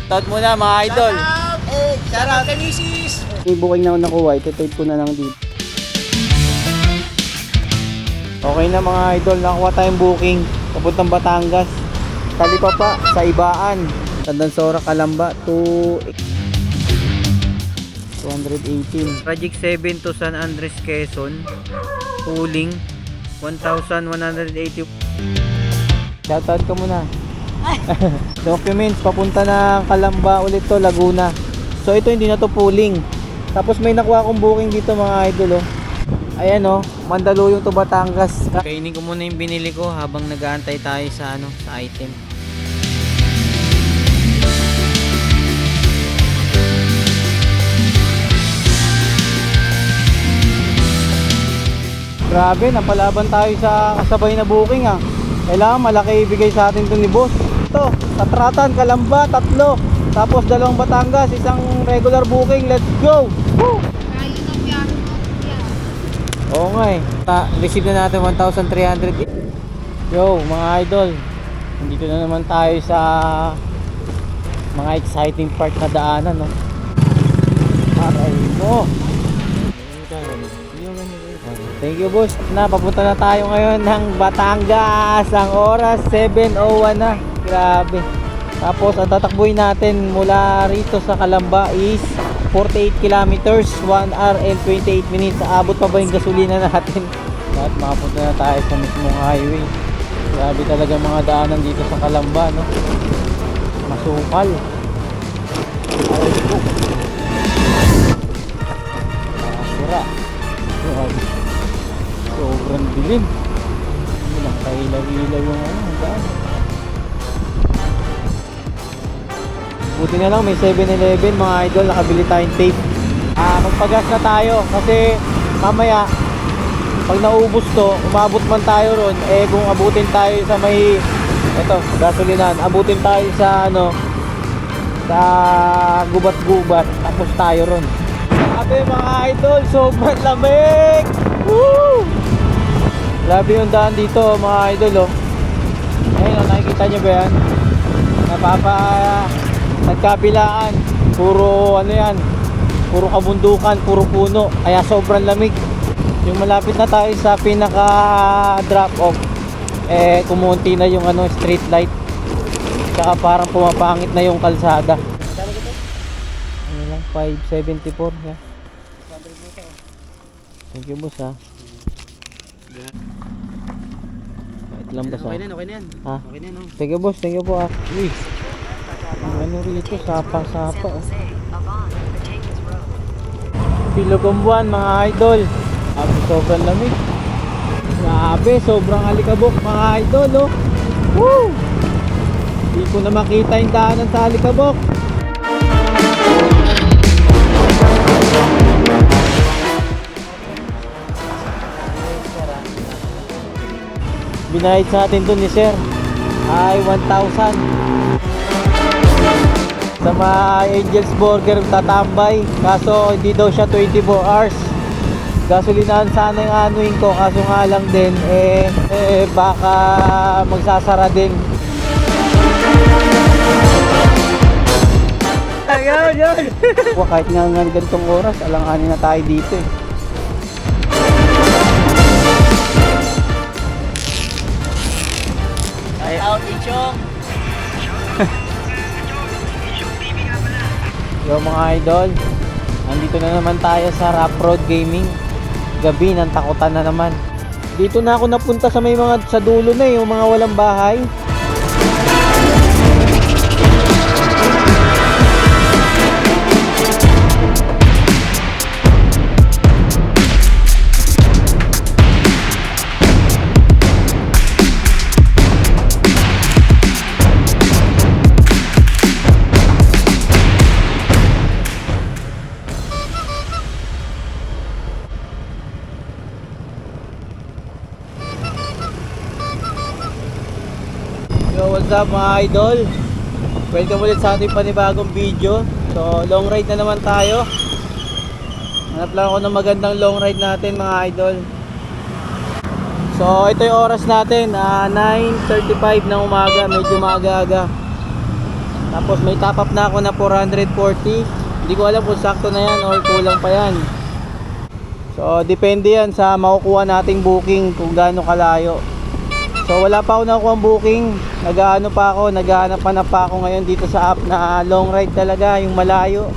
Shoutout muna mga idol. Shout out kay Mrs. May booking na ako nakuha, iti-tape ko na lang dito. Okay na mga idol, nakuha tayong booking papuntang Batangas. Talipapa sa Ibaan, Tandansora, Calamba to 218. Project 7 to San Andres, Quezon. Pooling 1,180. Shoutout ka muna. Documents papunta na Calamba ulit to, Laguna. So ito hindi na to pooling. Tapos may nakuha akong booking dito mga idol oh. Ayan oh, Mandaluyong to Batangas. Kainin ko muna yung binili ko habang nag-aantay tayo sa sa item. Grabe, napalaban tayo sa kasabay na booking ah. Kailangan malaki ibigay sa atin to ni boss. Ito, Tatratan, Calamba, 3. Tapos 2 Batangas, isang regular booking. Let's go! Woo! Oo nga eh. Receive na natin 1,300. Yo mga idol, nandito na naman tayo sa mga exciting part na daanan no. Aray mo. Thank you boss. Papunta na tayo ngayon ng Batangas. Ang oras 7:01 na. Grabe. Tapos ang tatakbuhin natin mula rito sa Calamba is 48 kilometers, 1 hour and 28 minutes. Aabot pa ba yung gasolina natin? At makapunta na tayo sa mismong highway. Grabe talaga mga daanan dito sa Calamba, no? Masukal. Sira. Grabe. Sobrang dilim. Hindi lang kailaw-ilaw yung daan. Buti na lang may 7-Eleven mga idol, nakabili tayong tape. Magpagas na tayo kasi mamaya pag naubos to, umabot man tayo ron, kung abutin tayo sa may gasolinan, abutin tayo sa sa gubat-gubat, tapos tayo ron. Grabe mga idol, sobrang lamig. Woo! Grabe yung daan dito mga idol oh. Ayun nakikita nyo ba yan? Nagkabilaan, puro yan, puro kabundukan, puro puno, kaya sobrang lamig. Yung malapit na tayo sa pinaka drop off, kumunti na yung street light, saka parang pumapangit na yung kalsada. Ano lang, 574 yeah. Thank you boss ha. Wait lang boss ha. Okay na yan. Ha? Okay na yan. Thank you boss, thank you po ha. Uy, ano rito, sapa-sapa oh. Pilogombuan mga idol. Sobrang lamig. Grabe, sobrang alikabok mga idol oh. Woo! Hindi ko na makita yung daanan sa alikabok. Binayad sa atin dun ni sir ay 1,000 sa mga Angel's Burger tatambay, kaso hindi daw siya 24 hours. Gasolinahan sana yung anuin ko, kaso nga lang din baka magsasara din. Ayun. Kahit nga ganitong oras, alanganin na tayo dito eh. Ay out Ichong. Yo mga idol, nandito na naman tayo sa Rough Road Gaming. Gabi, nang takutan na naman. Dito na ako napunta sa may mga sa dulo na yung mga walang bahay. Yo, what's up mga idol? Welcome ulit sa ating panibagong video. So, long ride na naman tayo. Hanap lang ako ng magandang long ride natin mga idol. So, ito yung oras natin, 9:35 ng umaga. Medyo maaga-aga. Tapos may top up na ako na 440. Hindi ko alam kung sakto na yan or kulang pa yan. So depende yan sa makukuha nating booking kung gaano kalayo. So wala pa ako nakuha booking. Naghahanap pa ako ngayon dito sa app na long ride talaga, yung malayo.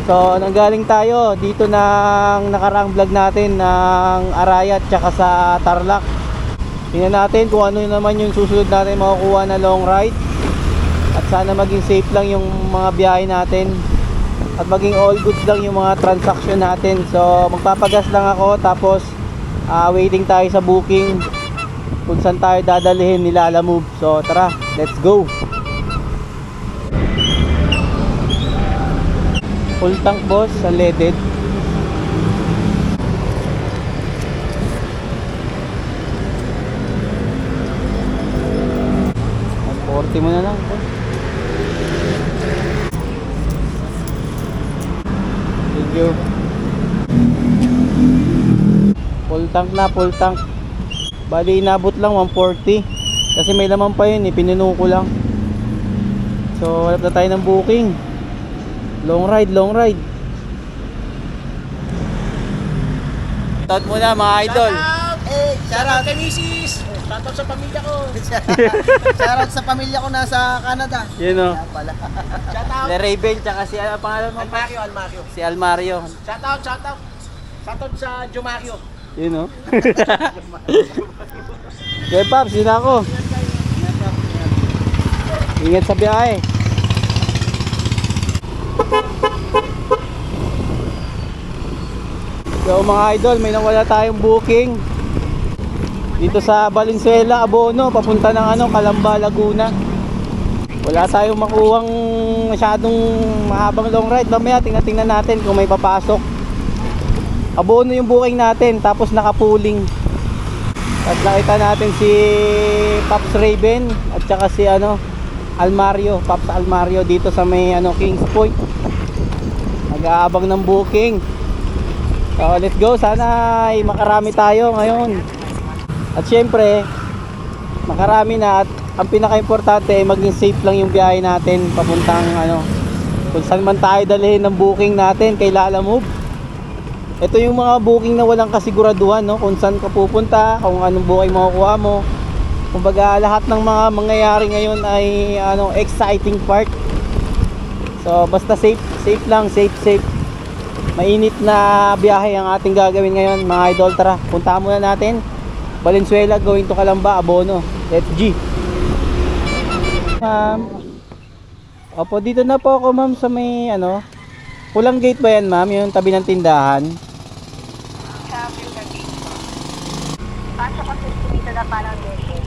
So nanggaling tayo dito ng nakaraang vlog natin ng Arayat tsaka sa Tarlac. Tingnan natin kung ano naman yung susunod natin makukuha na long ride. At sana maging safe lang yung mga biyahe natin. At maging all goods lang yung mga transaction natin. So magpapagas lang ako, tapos waiting tayo sa booking kung saan tayo dadalhin nila Lalamove. So tara, let's go. Full tank boss, unleaded. $40 mo na lang. Thank you. Full tank na, full tank. Bali inabot lang 140. Kasi may laman pa yun, pinuno ko lang. So wala na tayo ng booking. Long ride, long ride. Shout muna mga idol. Shoutout kay Mrs. Shoutout sa pamilya ko. Shoutout sa pamilya ko nasa Canada. Yun o. Shoutout. Le Raven, tsaka si ano pangalan mo? Almario. Si Almario. Shoutout. Shoutout sa Jumario. Yun o. Kaya Paps, yun ako. Ingat sa biyahe. So mga idol, may nawala tayong booking dito sa Valenzuela, Abono, papunta ng Calamba, Laguna. Wala tayong makuhang masyadong mahabang long ride. Mamaya tingnan natin kung may papasok. Abono yung booking natin, tapos nakapuling. At nakita natin si Pops Raven at saka si Almario, Pops Almario dito sa may Kings Point. Nag-aabang ng booking. So let's go, sana ay makarami tayo ngayon. At syempre, makarami na, at ang pinaka-importante ay maging safe lang yung biyahe natin papuntang kung saan man tayo dalhin ng booking natin kay Lalamove. Ito yung mga booking na walang kasiguraduhan, no? Kung saan ka pupunta, kung anong booking makukuha mo. Kumbaga lahat ng mga mangyayari ngayon ay exciting part. So basta safe lang, safe. Mainit na biyahe ang ating gagawin ngayon mga idol. Tara, punta muna natin Valenzuela going to Calamba, Abono. Let's G. Ma'am, opo, dito na po ako ma'am sa may Pulang gate ba yan ma'am? Yung tabi ng tindahan. Pasok kasi dito na parang gate.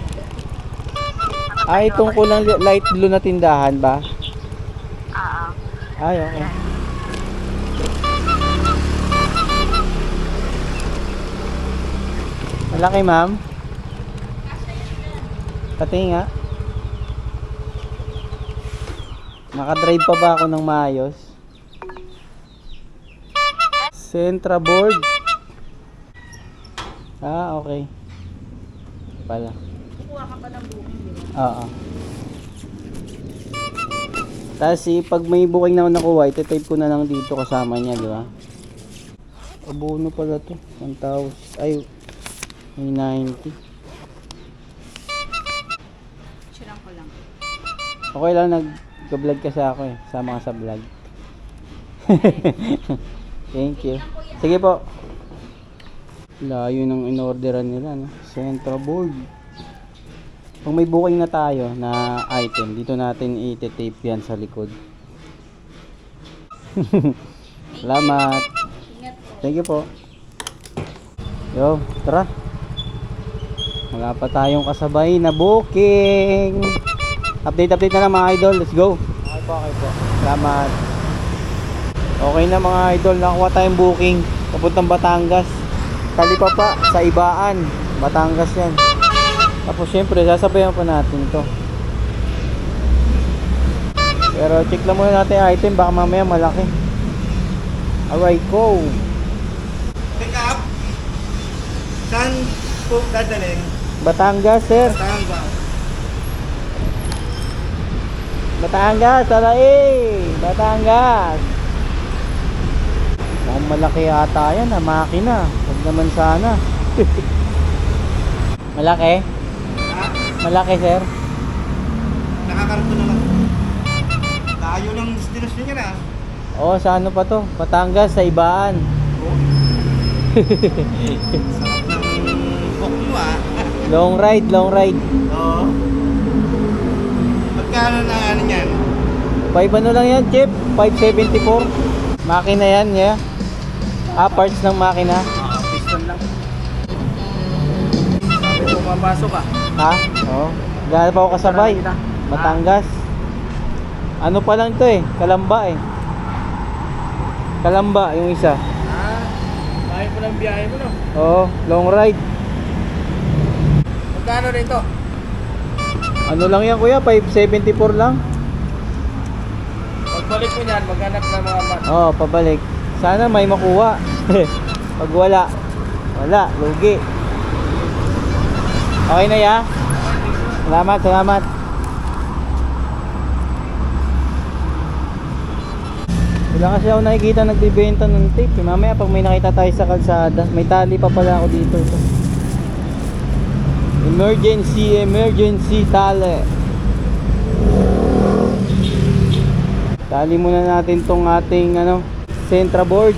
Ay, itong kulang light blue na tindahan ba? Oo. Ay, okay. Malaki ma'am. Pati nga. Nakadrive pa ba ako ng maayos? Centra board. Ah, okay. Pala. Kukuha ka pa ng booking, di ba? Oo. Tapos pag may booking na ako nakuha, iti-type ko na lang dito kasama niya, di ba? Abono pala to. 1,000. Ay, may 90. Sirang ko lang. Okay lang, nag-vlog kasi ako eh. Sama ka sa vlog. Thank you. Sige po. Layo ng in-orderan nila, no? Centra board. Kung may booking na tayo na item, dito natin i-tape yan sa likod. Salamat. Thank you po. Yo, tara. Wala pa tayong kasabay na booking. Update na lang mga idol. Let's go. Okay po. Salamat. Okay na mga idol, nakuha tayong booking papuntang Batangas. Kalipa pa sa Ibaan, Batangas yan. Tapos syempre sasabayan pa natin ito. Pero check lang muna natin yung item, baka mamaya malaki. Alright, go. Pick up. Saan po dadalhin? Batangas sir. Batangas. Batangas, Batangas. Mukhang malaki ata yan, makina. Huwag naman sana. Malaki? Malaki, sir? Nakakarto na lang. Tayo ng destination niya na. Oo, sa ano pa to? Batangas, sa Ibaan. Sarap ng book mo Long ride. Oo. Magkano na ano yan? 5 ano lang yan, Chip? 574. Makina yan, yeah. Parts ng makina. Piston lang. Sabi mo mapasok ka. Ha? Oo. Gano'n pa ako kasabay. Batangas. Ano pa lang to eh, Kalamba eh. Kalamba yung isa. Bahay mo ng biyahe mo no? Oo, long ride. Magkano rito? Ano lang yan kuya, 574 lang. Pagbalik mo niyan, maghanap ng mga mat. Oo, pabalik. Sana may makuha. Pag wala, lugi. Okay na ya? Salamat. Wala kasi ako nakikita nagbibenta ng tape. Mamaya pag may nakita tayo sa kalsada, may tali pa pala ako dito. Emergency tali. Tali muna natin tong ating Sentra board.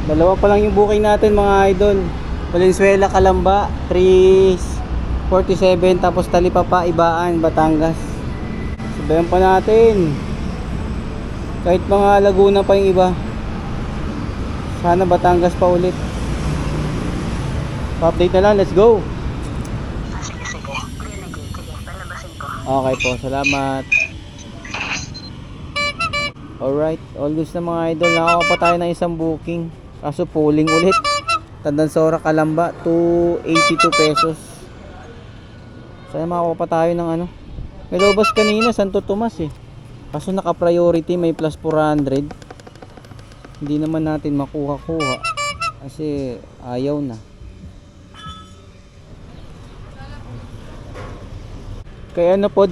Dalawa pa lang yung booking natin mga idol. Valenzuela, Calamba, 347, tapos Talipapa, Ibaan, Batangas. Sabayan pa natin. Kahit mga Laguna pa yung iba. Sana Batangas pa ulit. Pa-update na lang, let's go. Sige. Palabasin ko. Okay po, salamat. Alright, all goods na mga idol. Nakakuha pa tayo ng isang booking. Kaso pulling ulit. Tandansora, Calamba, 282 pesos. Sana makakuha pa tayo ng May lobas kanina, Santo Tomas eh. Kaso naka-priority, may plus 400. Hindi naman natin makuha-kuha. Kasi ayaw na. Kaya po,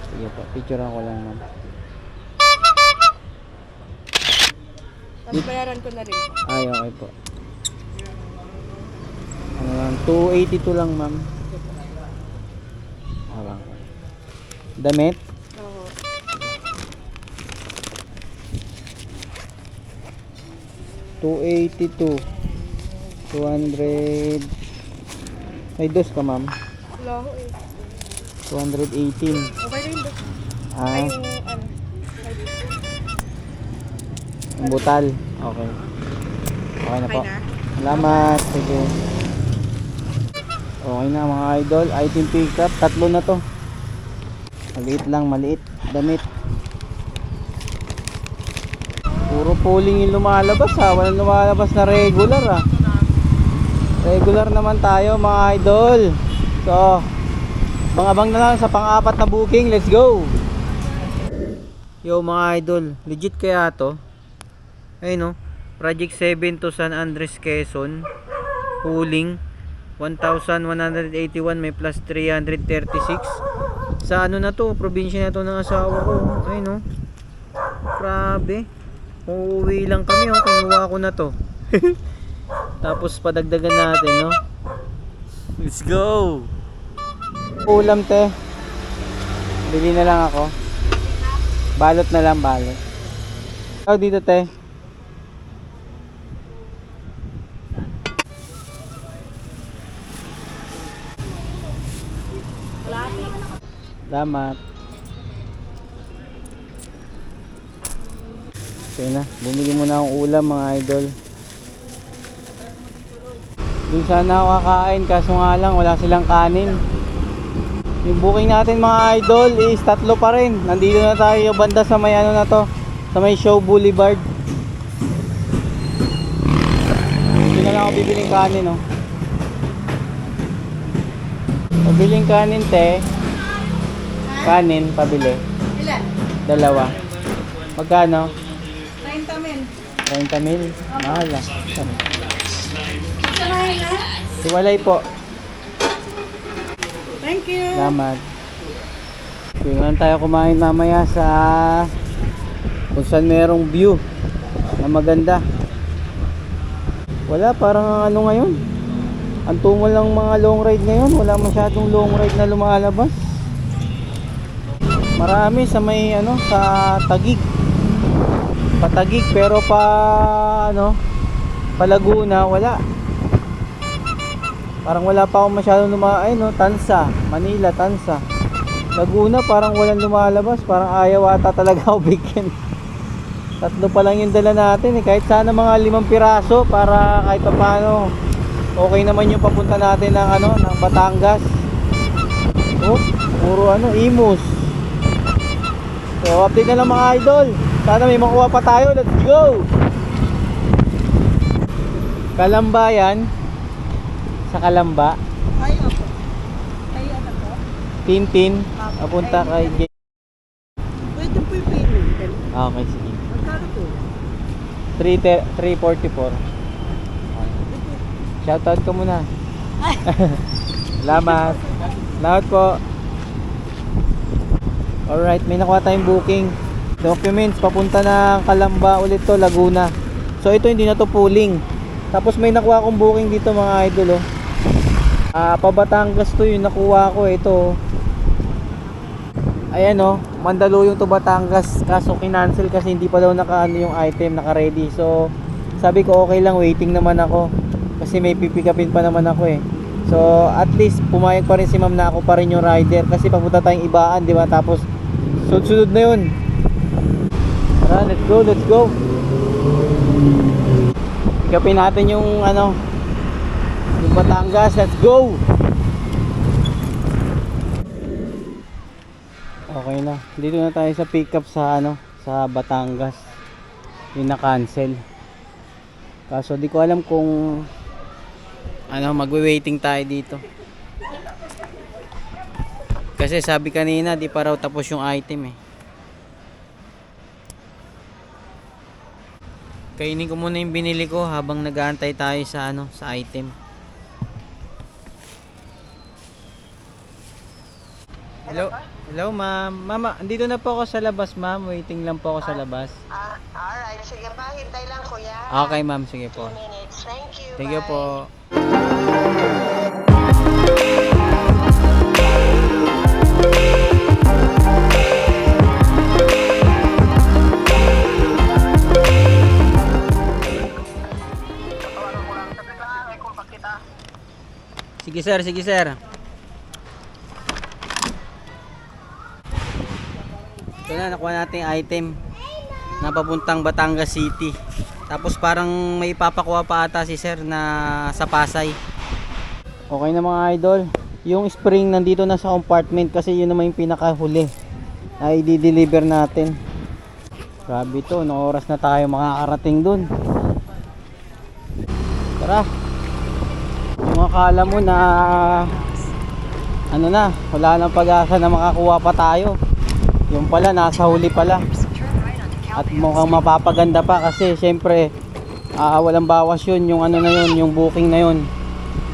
sige po, picturean ko lang ma'am. Tapos bayaran ko na rin po. Ay, okay po. Ano lang, 282 lang ma'am. Habang. Damit? Oo. $282. 200. May dos ka ma'am. Wala ko eh. 218. Okay rin doon. Ah, Ay, ang butal. Okay. Okay na okay po. na. Salamat. Sige. Okay na mga idol. Item pick up. 3 na to. Maliit lang. Maliit. Damit. Puro pulling yung lumalabas ha. Walang lumalabas na regular ha. Regular naman tayo mga idol. So, abang na lang sa pang-apat na booking. Let's go. Yo mga idol. Legit kaya to? Ayun Project 7 to San Andres, Quezon. Pooling 1,181, may plus 336. Sa na to, probinsya na to ng asawa ko. Ayun grabe. Uuwi lang kami kinuha ko na to. Tapos padagdagan natin Let's go. Ulam te. Bili na lang ako. Balot na lang, balot. Dito te. Salamat. Okay na, bumili muna akong ulam mga idol. Dun sana ako kakain, kaso nga lang wala silang kanin. Yung booking natin mga idol is 3 pa rin. Nandito na tayo banda sa may ano na to, sa may Show Boulevard. Hindi na lang ako bibiling kanin, no. Pabiling kanin, te. Kanin, pabili. Ilan? 2. Magkano? 90 mil. 30 mil. Mahal ah. Samahin na? Siwalay po. Thank you. Salamat. Tingnan tayo kumain mamaya sa kung saan merong view na maganda. Wala, parang ano ngayon. Ang tungo lang mga long ride ngayon. Wala masyadong long ride na lumalabas. Marami sa may ano, sa Taguig. Patagig pero pa ano, pa Laguna wala. Parang wala pa akong masyadong lumaay, no? Tansa, Manila, Tansa. Laguna parang walang lumalabas. Parang ayaw ata talaga ako bigyan. 3 pa lang yung dala natin eh. Kahit sana mga 5 piraso para kahit pa paano okay naman yung papunta natin ng ano, ng Batangas. Oh, puro ano, Imus. So, update na lang mga idol. Sana may makuha pa tayo. Let's go! Kalamba yan. Sa Kalamba. Ay, ako. Ay, ano po? Tintin. Papunta kay J. Pwede po yung payment. Okay, sige. Magkano po? 344. Shoutout ka muna. Salamat. Salamat po. Alright, may nakuha tayong booking. Documents, papunta ng Kalamba ulit to, Laguna. So ito hindi na to pooling. Tapos may nakuha akong booking dito mga idol, oh. Pa Batangas to yung nakuha ko, ito. Ayan, oh, Mandaluyong to Batangas. Kaso kinancel kasi hindi pa daw naka-ano yung item, naka-ready. So sabi ko okay lang, waiting naman ako. Kasi may pipikapin pa naman ako eh. So at least pumayag pa rin si ma'am na ako pa rin yung rider. Kasi papunta tayong Ibaan, di ba? Tapos sunod-sunod na yun. Tara, let's go, let's go. Pikapin natin yung ano, yung Batangas, let's go. Okay na, dito na tayo sa pick up sa ano, sa Batangas. Yung na-cancel. Kaso di ko alam kung ano, magwe-waiting tayo dito. Kasi sabi kanina di pa raw tapos yung item eh. Kainin ko muna yung binili ko habang nag-aantay tayo sa ano, sa item. Hello. Hello, ma'am. Mama, andito na po ako sa labas, ma'am. Waiting lang po ako sa labas. Alright, sige pa, hintay lang kuya. Okay, ma'am. Sige po. 2 minutes. Thank you. Thank you bye. po. Sige sir, sige sir. Ito na, nakuha natin yung item na papuntang Batangas City. Tapos parang may papakuha pa ata si sir na sa Pasay. Okay na mga idol. Yung spring nandito na sa compartment kasi yun naman yung pinakahuli na i-deliver natin. Grabe to, no oras na tayo makakarating dun. Tara. Yung akala mo na ano na, wala nang pag-asa na makakuha pa tayo. Yung pala, nasa huli pala. At mukhang mapapaganda pa kasi syempre walang bawas yun, yung ano na yun, yung booking na yun.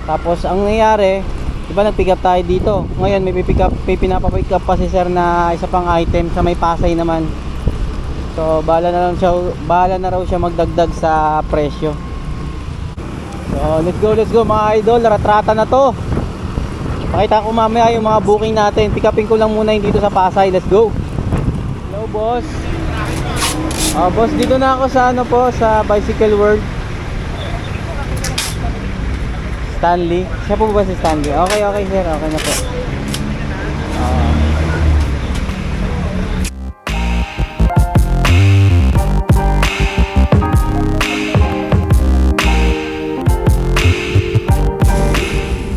Tapos ang nangyari, diba nag-pick up tayo dito. Ngayon may pinapapick up pa si sir na isa pang item sa may Pasay naman. So bahala na raw siya magdagdag sa presyo. So let's go mga idol, ratrata na to. Pakita ko mamaya yung mga booking natin. Pick upin ko lang muna yung dito sa Pasay. Let's go. Hello boss. Boss, dito na ako sa ano po, sa Bicycle World. Stanley. Siya po ba si Stanley? Okay sir, okay na po.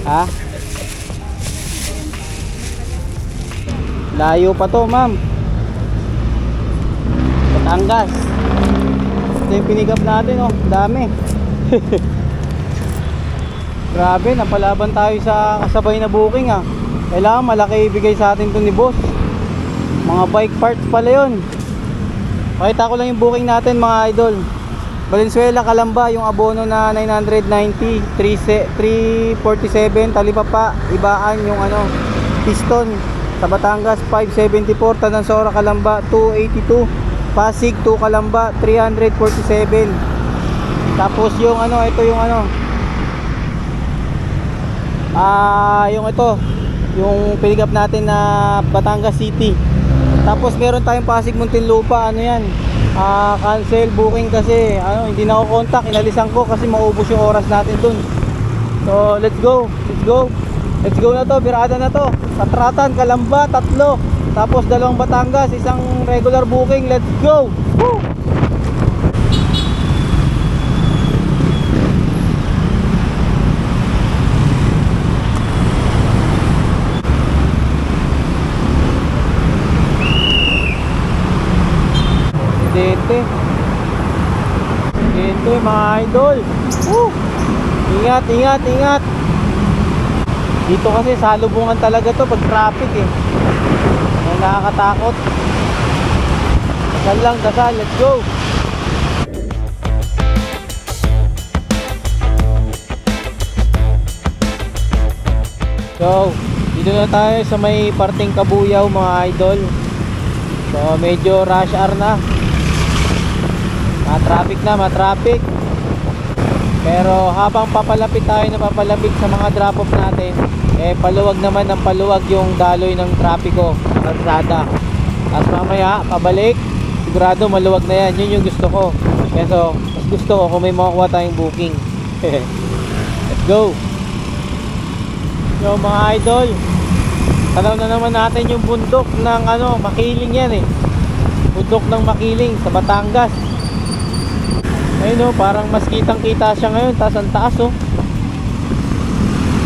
Ha? Layo pa to, ma'am. Batangas. Ito yung pinigap natin, oh. Dami. Grabe, napalaban tayo sa kasabay na booking, ah. Kailangan malaki ibigay sa atin to ni boss. Mga bike parts pala yun. Pakita ko lang yung booking natin, mga idol. Valenzuela, Calamba, yung abono na 990, 347, Talipapa, Ibaan, yung ano, Piston, sa Batangas, 574, Tanansora, Calamba, 282, Pasig to Calamba, 347. Tapos yung ano, ito yung ano, yung ito, yung pinigap natin na Batangas City. Tapos meron tayong Pasig Muntinlupa, ano yan, cancel booking kasi ano, hindi na ako contact, inalisan ko kasi maubos yung oras natin dun. So let's go na to, birada na to. Tatratan, Calamba, 3, tapos 2 Batangas, 1 regular booking. Let's go. Woo! Dito mga idol. Ingat. Dito kasi salubungan talaga to pag traffic eh. Ay, nakakatakot. Dasal, let's go. So, dito na tayo sa may parting Kabuyaw mga idol. So, medyo rush hour na. Matraffic. Pero habang papalapit tayo sa mga drop off natin, eh paluwag naman ng paluwag yung daloy ng trapiko sa kalsada. At mamaya pabalik, sigurado maluwag na yan. Yun yung gusto ko. Pero mas gusto ko kung may makukuha tayong booking. Let's go. Yo mga idol, tanaw na naman natin yung bundok ng ano, Makiling yan eh. Bundok ng Makiling sa Batangas. Ayun, oh, parang mas kitang-kita siya ngayon. Taas ang taas, oh.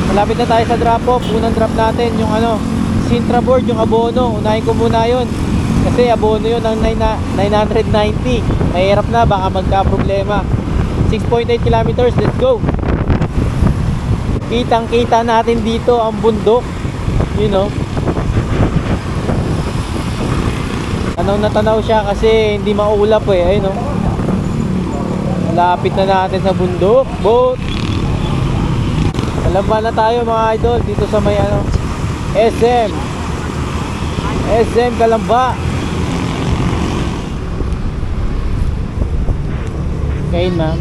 Malapit na tayo sa drop off. Unang drop natin yung ano, Sintra board, yung abono. Unahin ko muna yun kasi abono yun ng 990. Mahirap na, baka magka-problema. 6.8 kilometers, let's go. Kitang-kita natin dito ang bundok. You know, tanaw na tanaw siya kasi hindi maulap eh. Ayun, oh. Lapit na natin sa bundok, boat. Kalamba na tayo mga idol dito sa may ano, SM Kalamba. Kain ma'am.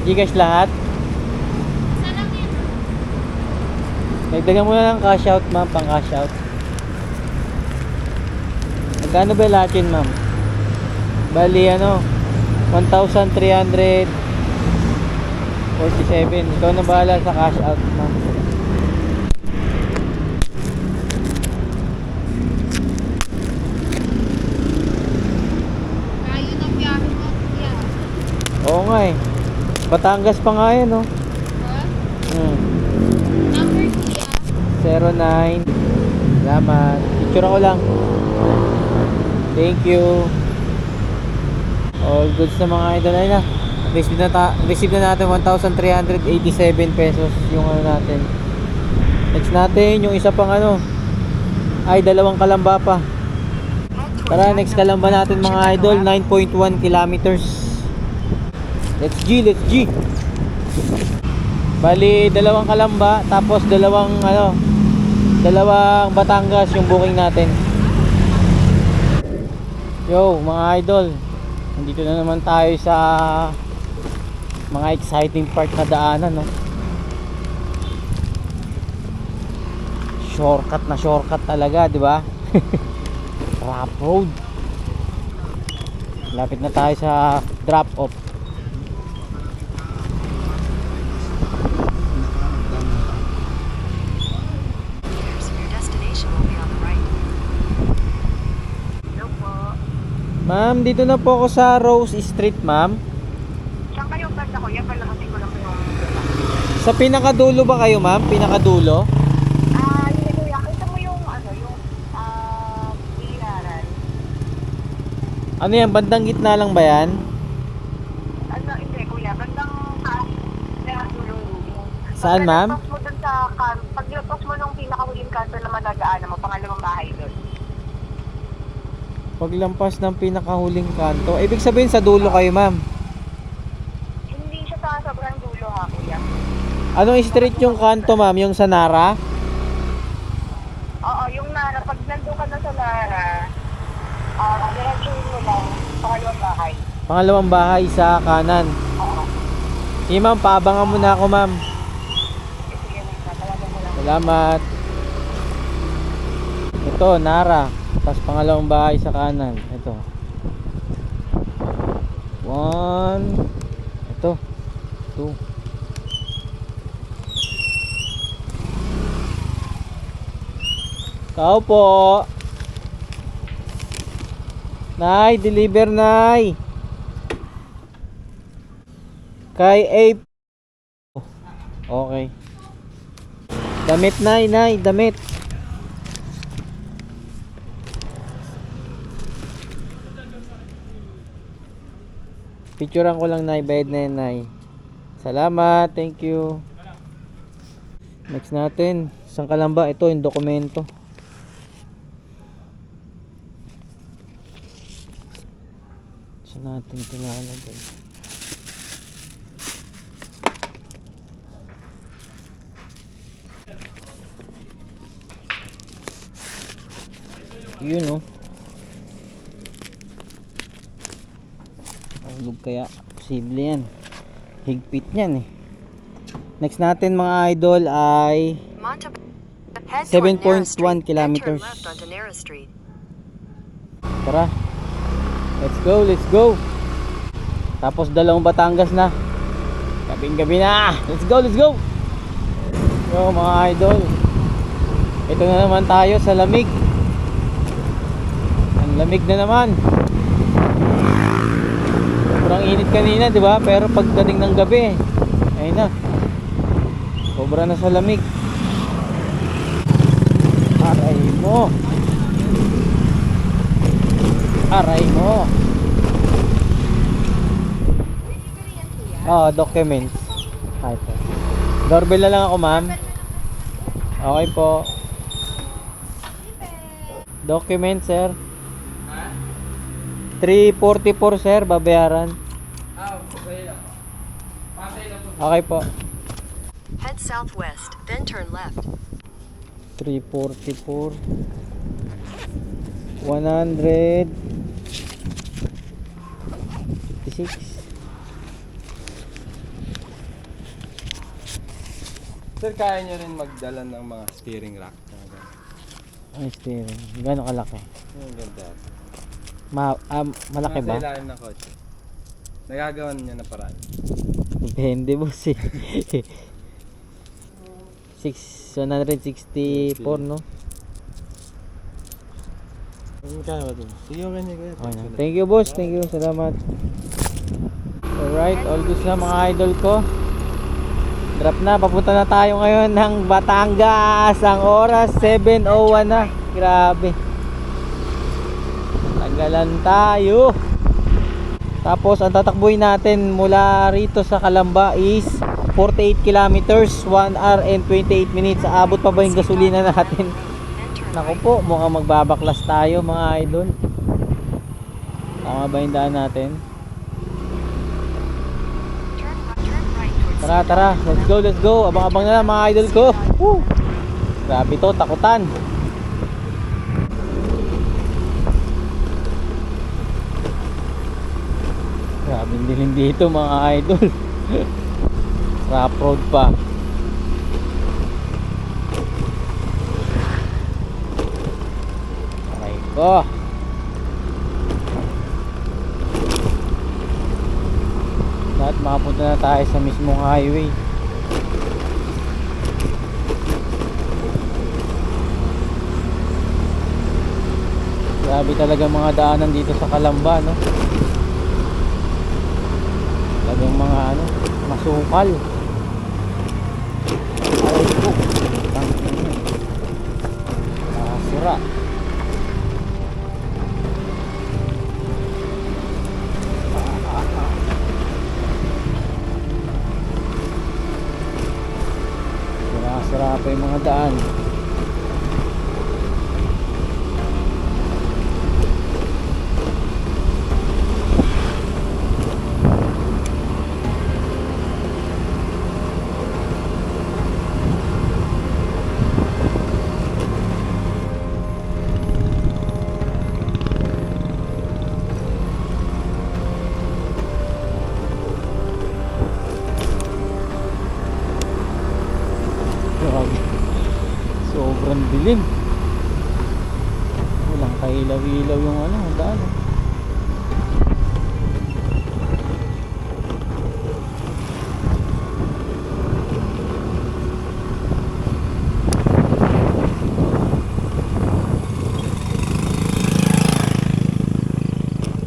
Gcash lahat. Nagdagan mo na ng cash out ma'am, pang cash out. Magkano ba lahat yun ma'am? Bali ano, 1,347. Ikaw na bahala sa cash out, ma'am. Kayo ng biyahe mo, kuya. Oo nga eh. Batangas pa nga yan, oh. Number, kuya. 09. Salamat. Picture ako lang. Thank you. All goods na mga idol. Ay na, receive na natin 1,387 pesos yung ano natin. Next natin yung isa pang ano, ay 2 Kalamba pa. Tara, next Kalamba natin mga idol, 9.1 kilometers. Let's G. Bali 2 Kalamba, tapos 2 Batangas yung booking natin. Yo mga idol, nandito na naman tayo sa mga exciting part na daanan, no? Shortcut talaga, di ba? Rough road. Lapit na tayo sa drop off. Ma'am, dito na po ako sa Rose Street, ma'am. Saan kayo banda ko? Yan pala kasi ko lang yung... Sa pinakadulo ba kayo, ma'am? Pinakadulo? Hindi kuya. Kita mo yung ano, yung Ano yan? Bandang gitna lang ba yan? Ano, hindi kuya, bandang dulo. Saan, ma'am? Paglapas mo dun sa paglapas mo nung pinakahuling kanto na madadaanan mo, pangalawang bahay dun. Paglampas ng pinakahuling kanto. Ibig sabihin sa dulo kayo, ma'am. Hindi siya sa sobrang dulo ha kuya. Anong street yung kanto, ma'am? Yung sa Nara? Oo, yung Nara, pag nandun ka na sa Nara, diretsuhin mo lang, pangalawang bahay. Pangalawang bahay sa kanan. Oo. Sige, ma'am. Paabangan mo na ako, ma'am. Sige, natawagan mo lang. Salamat. Ito, Nara. Tapos pangalawang bahay sa kanan. Ito. 1. Ito. 2. Tao po. Nay, deliver nay. Kay A. Okay. Damit nay, damit. Picturean ko lang nay, bayad na yan nay. Salamat, thank you. Next natin, isang kalamba, ito yung dokumento. Saan natin ito nalagay? Yun oh. Hulog kaya, posible yan. Higpit yan eh. Next natin mga idol ay 7.1 kilometers. Tara. Let's go, let's go. Tapos dalawang Batangas na. Gabing gabi na. Let's go, let's go. Yo mga idol. Ito na naman tayo sa lamig. Ang lamig na naman. Sobrang init kanina, di ba? Pero pagdating ng gabi, ayun na. Sobra na sa lamig. Aray mo. Aray mo. Documents. Hi po. Doorbell na lang ako, ma'am. Okay po. Documents, sir. 344 sir, babayaran. Okay po. Head southwest, then turn left. 344 100 56. Sir, kaya nyo rin magdala ng mga steering rack. Ay, steering. Gano'ng kalaki? Yung ganda. Malaki ba? Nasa ilalim ng kotse. Nagagawan niya na paraan. Depende boss eh. 164 no? Kaya ba ito? Sige, okay niya kuya. Okay na. Thank you boss, thank you, salamat. Alright, all goods na mga idol ko. Drop na, papunta na tayo ngayon ng Batangas. Ang oras 7:01 na. Grabe. Tagalan tayo. Tapos ang tatakbuhin natin mula rito sa Calamba is 48 kilometers, 1 hour and 28 minutes. Aabot pa ba yung gasolina natin? Naku po, mukhang magbabaklas tayo mga idol. Tama ba yung daan natin? Tara, tara, let's go, let's go. Abang-abang na lang mga idol ko. Woo! Grabe to, takutan. Grabe din dito mga idol. Rough road pa. Aray ko. Lahat makapunta na tayo sa mismong highway. Grabe talaga mga daanan dito sa Calamba, no? Talagang mga ano, masukal. Aray ko. Nakasira. daan. Grabe. Sobrang dilim. Walang kailaw-ilaw yung ano, daan.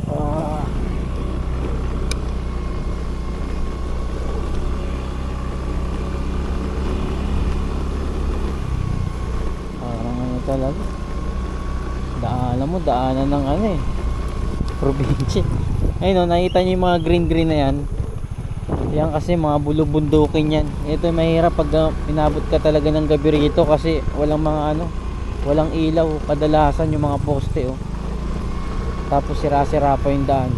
Ah. Parang ano talaga. Daanan mo, daanan ng ano eh. Probinsya. Ayun o, nakita niyo yung mga green na yan. Yan kasi mga bulubundukin yan. Ito yung mahirap pag inabot ka talaga ng gabi rito kasi walang mga ano, walang ilaw. Kadalasan yung mga poste oh. Tapos sira-sira pa yung daan.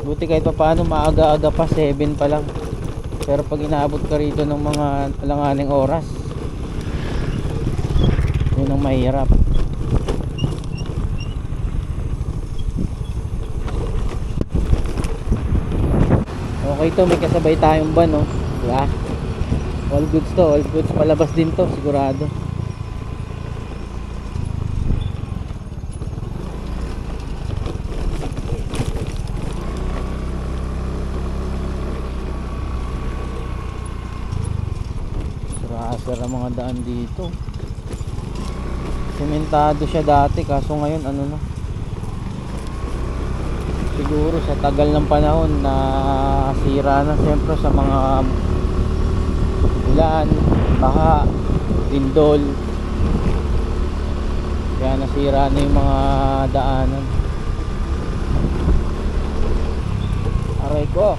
Buti kahit pa paano maaga-aga pa, 7 pa lang. Pero pag inaabot ka rito ng mga alanganing oras, yun ang mahirap. Okay to, may kasabay tayong van no. Diba? All goods to, all goods. Palabas din to, sigurado. Sira ang mga daan dito. Sementado siya dati kaso ngayon ano na, siguro sa tagal ng panahon na sira na siyempre sa mga ulan, baha, lindol, kaya nasira na yung mga daanan. Aray ko,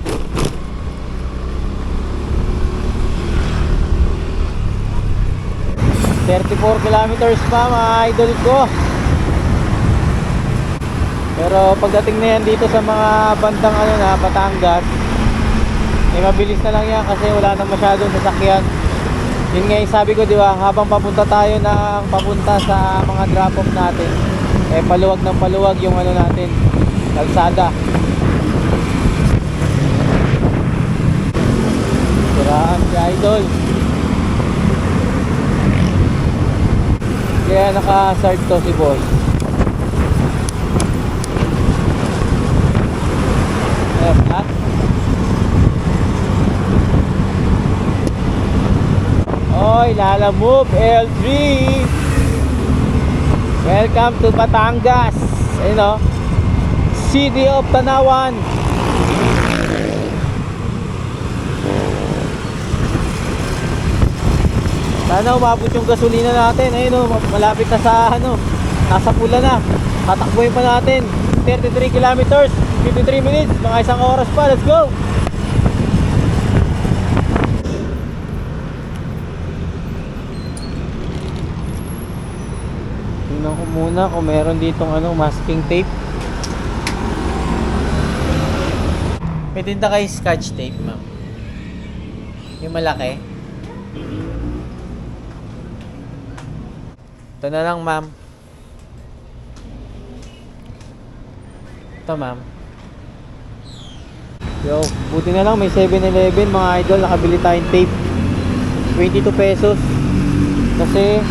34 kilometers pa mga idol ko. Pero pagdating na yan dito sa mga bandang ano na Batangas, eh mabilis na lang yan kasi wala nang masyadong sasakyan. Yun nga yung sabi ko, di ba, habang papunta tayo ng papunta sa mga drop off natin, eh paluwag ng paluwag yung ano natin, kalsada. Siraan si idol. Kaya naka-start to si boss. Ayan ha. Oy, Lala Move L3. Welcome to Batangas. Ayun o, City of Tanawan. Sana umabot yung gasolina natin. Ayun o, malapit na sa ano, nasa pula na. Tatakbuhin pa natin 33 kilometers, 53 minutes, mga isang oras pa. Let's go. Tingnan ko muna kung meron ditong ano, masking tape. May tinda kayo scotch tape, ma'am. Yung malaki. Ito na lang, ma'am. Ito, ma'am. Yo, buti na lang may 7-Eleven mga idol, nakabili tayong tape. 22 pesos. Kasi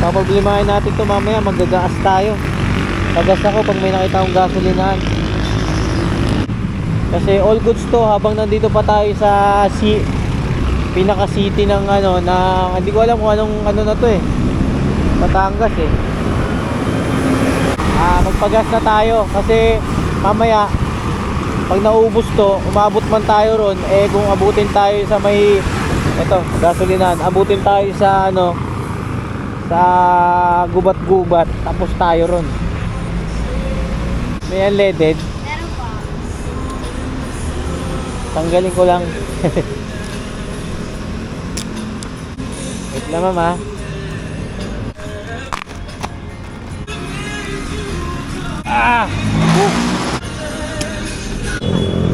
papablimahin natin ito mamaya, magagaas tayo. Tagas ako pag may nakita akong gasolinahan. Kasi all goods to habang nandito pa tayo sa pinaka city ng ano, na hindi ko alam kung anong ano na to eh, Batangas eh. Magpagas na tayo kasi mamaya pag naubos to, umabot man tayo ron, eh kung abutin tayo sa may gasolinahan, abutin tayo sa ano, sa gubat-gubat, tapos tayo ron. May unleaded. Meron pa. Tanggalin ko lang. Wait lang, ma'am, ha. Ah! Woo!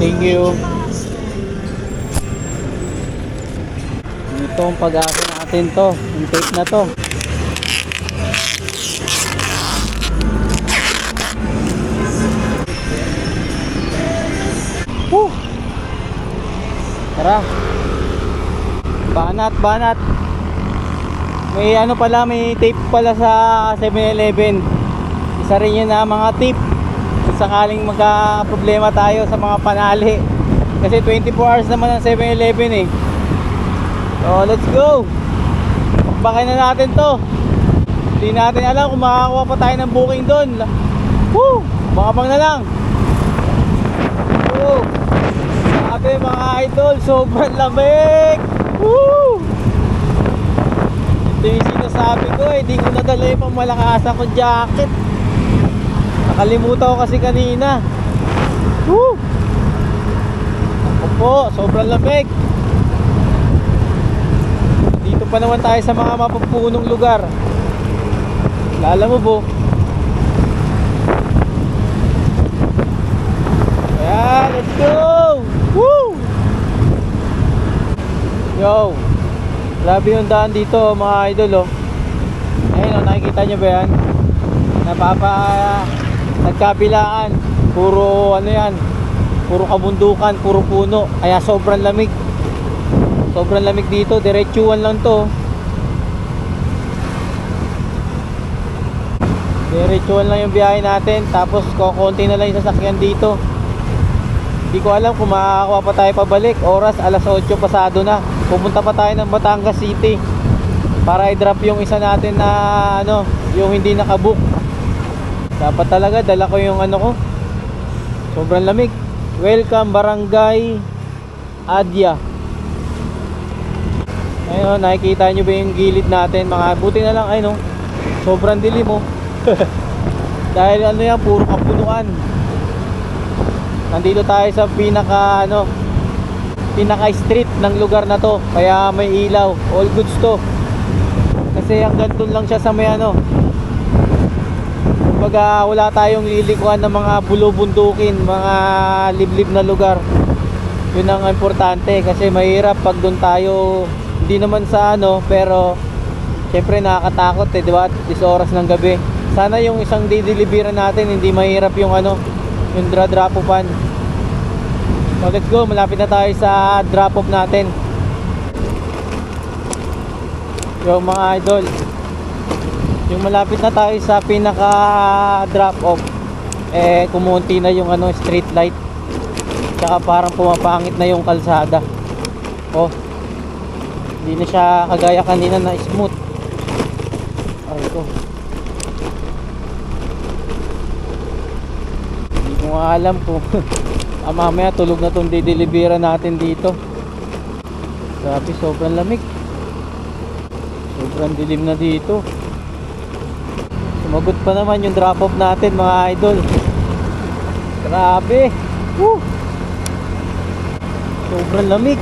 Thank you. Ito ang pag-asa natin to. Yung tape na to. Woo! Tara. Banat, banat. May ano pala, may tape pala sa 7-Eleven. Isa rin yun na mga tip. Kung sakaling magka-problema tayo sa mga panali. Kasi 24 hours naman ang 7-Eleven eh. So let's go. Bakay na natin to. Hindi natin alam kung makakakuha pa tayo ng booking doon. Woo! Makabang na lang. Woo! Sabi mga idol, sobrang lamig. Woo! Ito yung sinasabi ko, hindi ko nadala yung pamalakasan ko jacket. Nakalimutan ko kasi kanina. Woo! Ako po, sobrang lamig. Dito pa naman tayo sa mga mapupunong lugar. Lala mo po. Ayan, let's go! Woo! Yo! Grabe yung daan dito mga idol oh. Ayun oh, nakikita nyo ba yan? Nagkabilaan. Puro ano yan, puro kabundukan, puro puno. Kaya sobrang lamig. Sobrang lamig dito, diretsuhan lang to. Diretsuhan lang yung biyahe natin. Tapos konti na lang yung sasakyan dito. Hindi ko alam kung makakakuha pa tayo pabalik. Oras alas 8 pasado na. Pupunta pa tayo ng Batangas City para i-drop yung isa natin na ano, yung hindi nakabook. Dapat talaga dala ko yung ano ko. Sobrang lamig. Welcome Barangay Adya. Ayun, nakikita nyo ba yung gilid natin? Mga buti na lang, ayun, sobrang dilim oh. Dahil ano yan, puro kapunuan. Nandito tayo sa pinaka street ng lugar na to. Kaya may ilaw, all goods to. Kasi hanggang dun lang siya sa may ano. Kumbaga wala tayong lilikuan ng mga bulubundukin, mga liblib na lugar. Yun ang importante kasi mahirap pag dun tayo. Hindi naman sa ano, pero syempre nakakatakot eh, di ba? 10 oras ng gabi. Sana yung isang dideliveran natin hindi mahirap yung ano, yung drop-offan. So let's go, malapit na tayo sa drop-off natin. Yung mga idol, yung malapit na tayo sa pinaka drop-off, eh kumunti na yung ano, street light. Tsaka parang pumapangit na yung kalsada. Oh, hindi na siya kagaya kanina na smooth. Ay ko. Hindi ko nga alam kung mamaya tulog na itong dideliveran natin dito. Grabe, sobrang lamig. Sobrang dilim na dito. Sumagot pa naman yung drop off natin mga idol. Grabe. Woo! Sobrang lamig.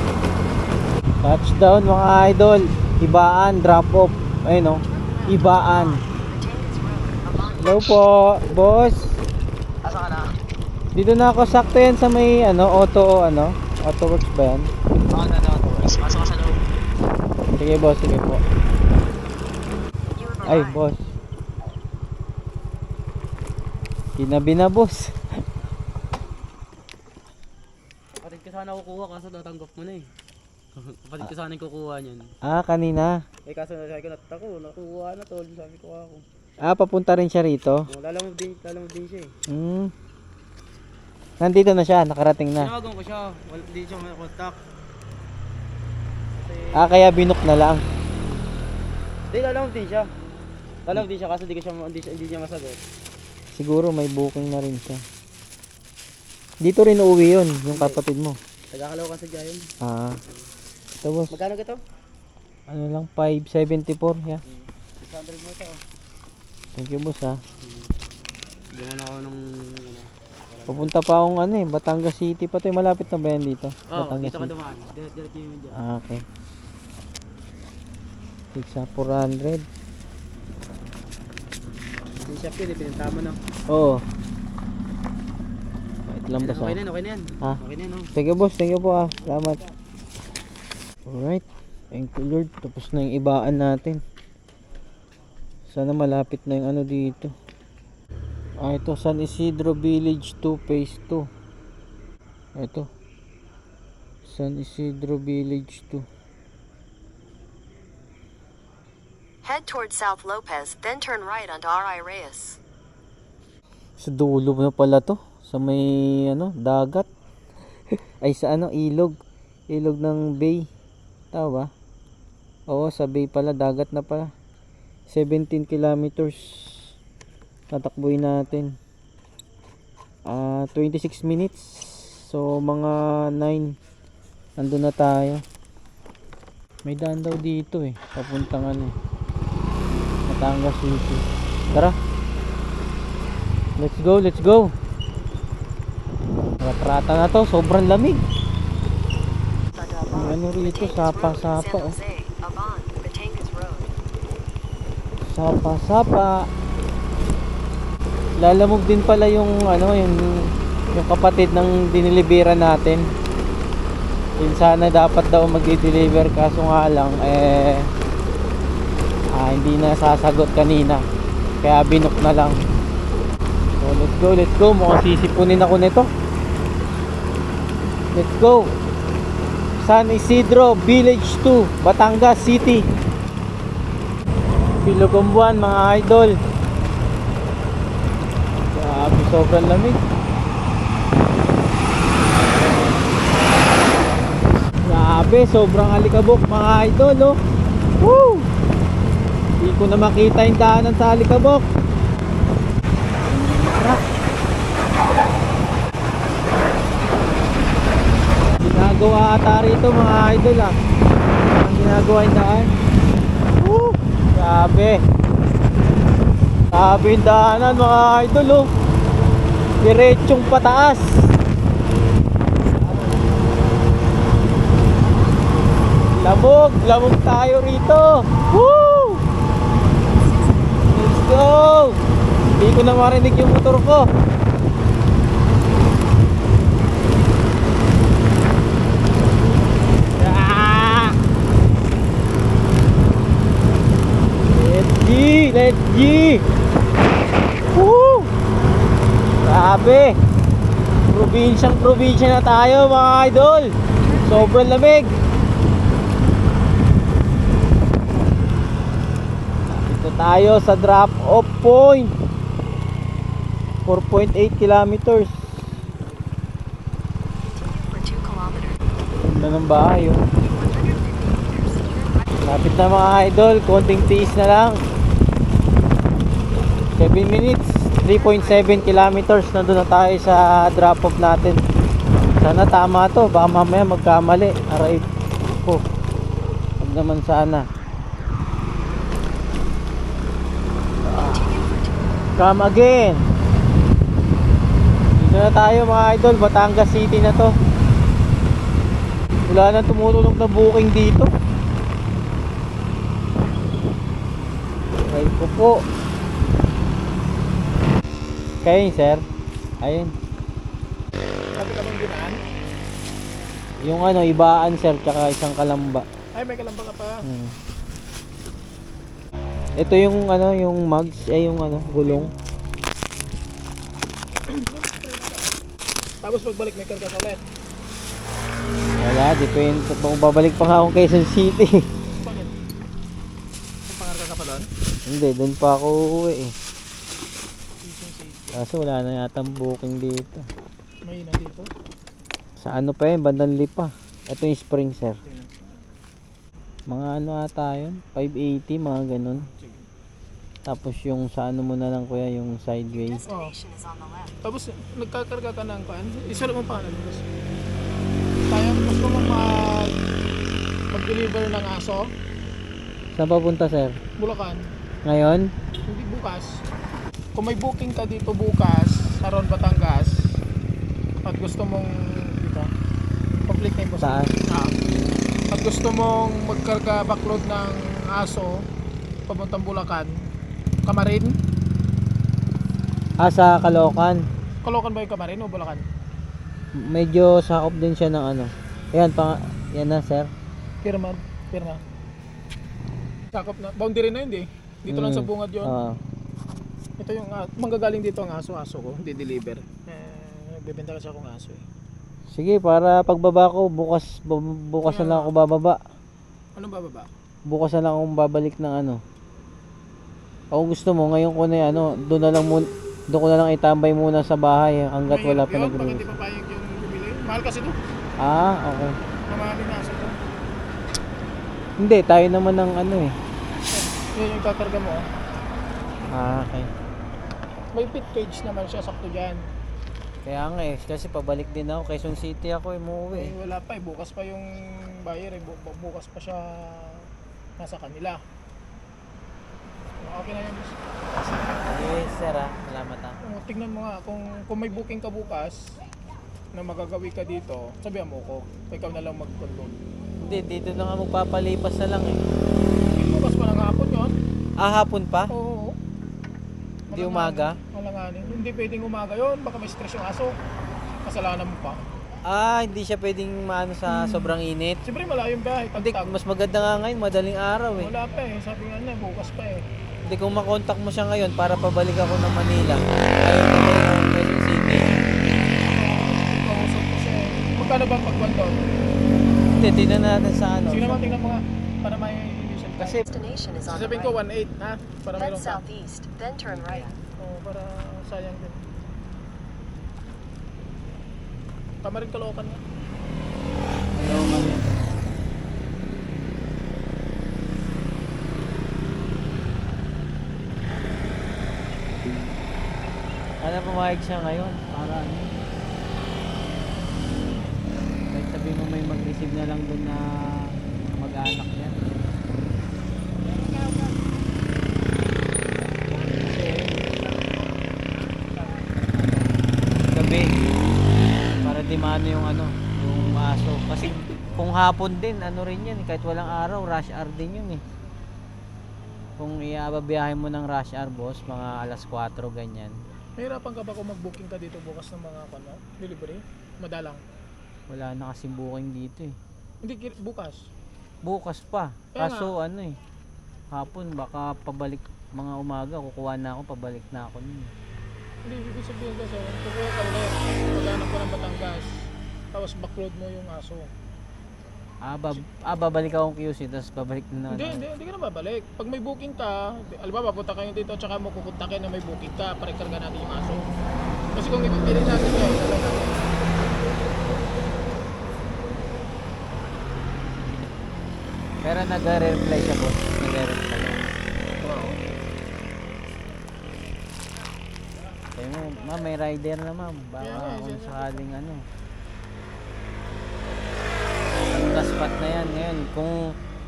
Touchdown mga idol. Ibaan, drop off. Ayun o, Ibaan. Hello po, boss. Asa ka na? Dito na ako, sakto yan sa may ano, auto works ba yan? Ako na ako. Pasok ka sa loob. Sige boss, sige po. Ay boss, ginabi na boss. Kapatid ko sana kukuha kaso natanggap mo na eh. Kapatid ko sana yung kukuha niyan. Ah, kanina. Eh kaso sabi ko nakukuha na tol, sabi ko ako. Ah, papunta rin siya rito. Lalamove din siya eh. Nandito na siya, nakarating na. Tinawagan ko siya, hindi siya contact. Ah, kaya binok na lang. Hindi, lalamove din siya. Lalamove din siya kaso hindi niya masagot. Siguro may booking na rin siya. Dito rin uuwi yun, yung kapatid mo. Nagkakalaw ka sa Giant. Ah, ito boss. Magkano ka to? Ano lang, 574, yeah. 600 mo ito. Thank you boss ha. Bigyan mo na ako ng Papunta pa akong ano eh, Batangas City pa to. Malapit na ba yan dito? Oo, Batangas dito ka City. dumaan. Diretso yun dyan. Ah, okay. 6,400. Yung shop yun, pinunta mo no. Oo. Wait lang ba sa? Okay na yan, okay na yan. Ha? Okay na yan, no. Thank you boss, thank you po ah. Salamat. Alright. Thank you Lord. Tapos na yung ibaan natin. Sana malapit na yung ano dito. Ah, ito San Isidro Village 2 Phase 2. Ito. San Isidro Village 2. Head towards South Lopez, then turn right onto R.I. Reyes. Sa dulo na pala to. Sa may ano, dagat. Ay sa ano, ilog. Ilog ng bay. Tama ba? Oo, sa bay pala, dagat na pala. 17 kilometers. Tatakbuhin natin. 26 minutes. So mga 9 nandun na tayo. May daan daw dito eh. Papuntang ano, Batangas City. Tara. Let's go, let's go. Ratrata na to, sobrang lamig. May ano rito, sapa-sapa oh. San Jose, Aban, Batangas Road. Sapa-sapa. Lalamog din pala yung ano, yung kapatid ng dinilibera natin. Yun sana dapat daw magdi-deliver kaso nga lang hindi na sasagot kanina. Kaya binok na lang. So let's go, let's go. Mukhang sisipunin ako nito. Let's go. San Isidro Village 2, Batangas City. Pilogombuan mga idol. Grabe, sobrang lamig. Grabe, sobrang alikabok mga idol oh. Woo! Hindi ko na makita yung daanan sa alikabok. Ginagawa ata rito mga idol ah. Ang ginagawa yung daan. Woo! Grabe. Grabe yung daanan mga idol oh. Diretsong pataas. Lamog, lamog tayo rito. Woo! Let's go. Hindi ko na marinig yung motor ko. Ah! Let's G, let's G. Woo! Grabe. Probinsya na tayo mga idol. Sobrang lamig. Dito tayo sa drop off point. 4.8 kilometers. For 2 kilometers. Ganda ng bahay oh. Lapit na mga idol. Konting tiis na lang. 7 minutes. 3.7 kilometers. Nandun na tayo sa drop off natin. Sana tama to. Baka mamaya magkamali. Aray ko. Huwag naman sana. Come again. Dito na tayo mga idol. Batangas City na to. Wala na tumutulog na booking dito. Ay ko po. Kayo sir. Ayun. Sabi ka bang ginaan? Yung ano, ibaan sir, tsaka isang kalamba. Ay, may kalamba ka pa. Ito yung ano, yung mugs, yung ano, gulong. Tapos pagbalik may karga ka ulit. Wala, depende. Kung babalik pa nga akong Quezon City. Bakit? Kung pangarga ka pa doon? Hindi, doon pa ako uuwi eh. Kaso wala na yatang booking dito. May na dito. Sa ano pa yun, bandang Lipa. Ito yung spring sir. Mga ano ata yun, 580, mga ganun. Tapos yung sa ano mo na lang kuya, yung sideways. Oh. Destination is on the left. Tapos nagkakarga ka ng paan. Isa lang ang paan. Tayo, gusto mong mag-deliver ng aso. Saan papunta sir? Bulacan. Ngayon? Hindi bukas. Kung may booking ka dito bukas sa Ron Batangas, Pag gusto mong dito, complete na yung boss. Saan? Pag gusto mong magkarga backload ng aso papuntang Bulacan, Kamarin. Sa Caloocan. Caloocan ba yung Kamarin o Bulacan? Medyo sakop din siya ng ano. Ayan, yan na sir. Pirma. Sakop na. Boundary na yun Dito lang sa bungad yun. Oo. Ito yung manggagaling dito ang aso ko, hindi deliver. Bebenta kasi akong aso eh. Sige, para pagbaba ko, bukas na lang ako bababa. Anong bababa? Bukas na lang akong babalik ng ano. Kung gusto mo, ngayon ko na doon ko na lang itambay muna sa bahay hanggat wala pa Bakit nag-release. hindi papayag yung bibili? Mahal kasi to. Okay. Mamahalin na aso to. Hindi, tayo naman ng ano eh. Yan yung kakarga mo. Okay. May pit cage naman siya, sakto dyan. Kaya nga kasi pabalik din ako. Quezon City ako umuwi. Wala pa bukas pa yung buyer bukas pa siya nasa kanila. Okay na yun. Yes, sir Salamat Tingnan mo nga, kung may booking ka bukas na magagawi ka dito, sabihan mo ko, ikaw na lang mag-control. Hindi, dito na nga magpapalipas na lang eh. Bukas pa ng hapon yun? Hapon pa? Oo. Hindi umaga? Malanganin. Hindi pwedeng umaga yun, baka may stress yung aso. Kasalanan mo pa. Hindi siya pwedeng maano sa sobrang init. Siyempre malayo yung biyahe. Hindi, mas maganda nga ngayon, madaling araw eh. Wala pa eh, sabi nga niya, bukas pa eh. Hindi, kung makontak mo siya ngayon para pabalik ako ng Manila. Ayun, pabalik ako ng Quezon City. Kausap ko siya eh. Magkano ba pagwan doon? Hindi, tingnan natin sa ano. Sige naman, tingnan mo nga. Para may illusion ka. Kasi, Destination is on the sasabihin ko right. 1.8 ha? Para Head mayroon ka. southeast, then turn right. Oo, para sayang din. Tama rin Caloocan nga. pumayag siya ngayon para ano. Kahit sabihin mo may mag-receive na lang doon na mag-anak niya. Gabi para di mano yung ano, yung aso. Kasi kung hapon din, ano rin yan, kahit walang araw, rush hour din yun eh. Kung iababiyahin mo ng rush hour, boss, mga alas 4 ganyan. Mahirapan ka ba kung mag-booking ka dito bukas ng mga delivery? Madalang. Wala na kasing booking dito eh. Hindi, bukas. Bukas pa. Kaya Kaso ano eh, hapon baka pabalik mga umaga, kukuha na ako, pabalik na ako nun. Hindi, ibig sabihin kasi, kukuha ka ulit. Paghanap ka ng Batangas. Tapos backload mo yung aso. Babalik akong QC, tapos babalik na Hindi ka na babalik. Pag may booking ka, alam ba, papunta kayo dito, tsaka mo kukontakin na may booking ka, parekarga natin yung aso. Kasi kung ipipili natin yun, alam natin. Pero nag-reply siya, boss. Nag-reply. Sabi mo, ma'am, may rider na ma'am. Baka Yeah, kung yeah. sakaling ano. Ang spot na yan ngayon. Kung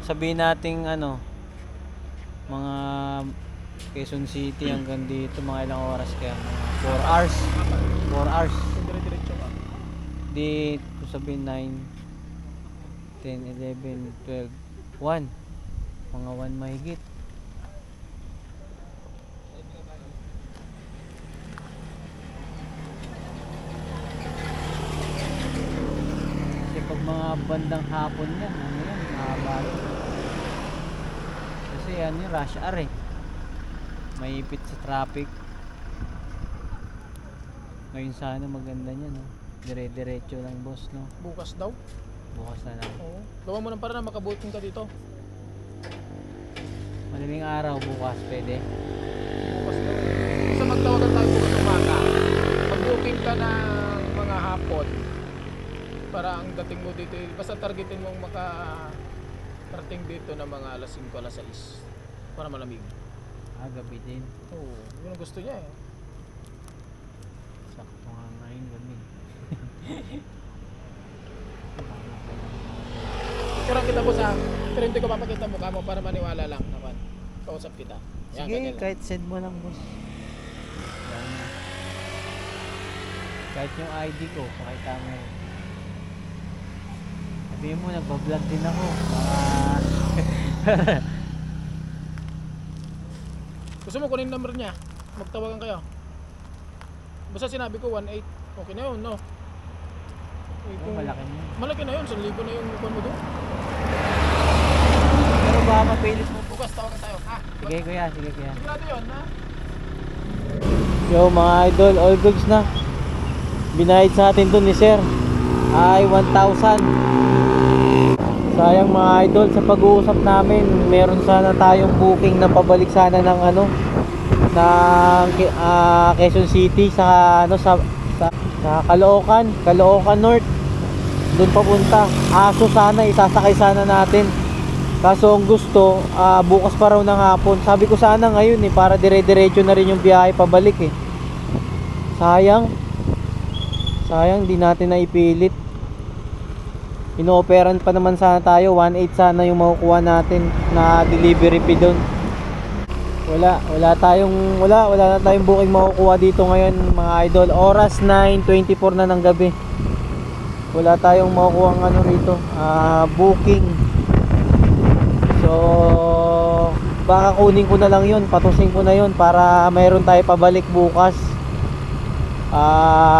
sabihin nating ano, mga Quezon City hanggang dito, mga ilang oras kaya? Mga 4 hours. 4 hours. Kung dire-diretso ka. Di, kung sabihin 9, 10, 11, 12, 1. Mga 1 mahigit. Kasi pag mga bandang hapon yan, ano yan, mahaba yun. Kasi ano yung rush hour eh. May ipit sa traffic. Ngayon sana maganda niya, no? Dire-diretso lang, boss, no? Bukas daw. Bukas na lang. Oo. Gawa mo ng para na makabooking ka dito. Malaming araw bukas, pwede. Bukas daw. Basta magtawagan tayo bukas umaga. Mag-booking ka ng mga hapon. Para ang dating mo dito, basta targetin mong makarating dito na mga alas 5, alas 6. Para malamig. Gabi din. Oo, yun ang gusto niya eh. Sakto nga ngayon gabi. Picturean kita po sa, pero hindi ko papakita mukha mo para maniwala lang naman. Kausap kita. Yan, Sige, ganyan lang. kahit send mo lang, boss. Yan. Kahit yung ID ko, pakita mo. Sabihin mo, nagbablog din ako. Gusto mo kunin number niya? Magtawagan kayo. Basta sinabi ko 1.8. Okay na yun, no? Malaki na. Malaki na yun. 1,000 na yung mukha mo doon. Pero baka mapilit mo. Bukas tawagan tayo. Ha? Sige kuya, sige kuya. Sigurado yun, ha? Yo mga idol, all goods na. Binayad sa atin dun ni sir ay 1,000. Sayang mga idol, sa pag-uusap namin meron sana tayong booking na pabalik sana ng ano ng Quezon City sa ano sa Caloocan North, doon papunta. Aso sana isasakay sana natin, kaso ang gusto bukas pa raw ng hapon. Sabi ko sana ngayon para dire-diretso na rin yung biyahe pabalik sayang di natin naipilit. Ino-operan pa naman sana tayo, 1.8 sana yung makukuha natin na delivery fee doon. Wala na tayong booking makukuha dito ngayon mga idol. Oras 9:24 na ng gabi. Wala tayong makukuha ng ano rito, booking. So baka kunin ko na lang yun, patusin ko na yun para mayroon tayo pabalik bukas.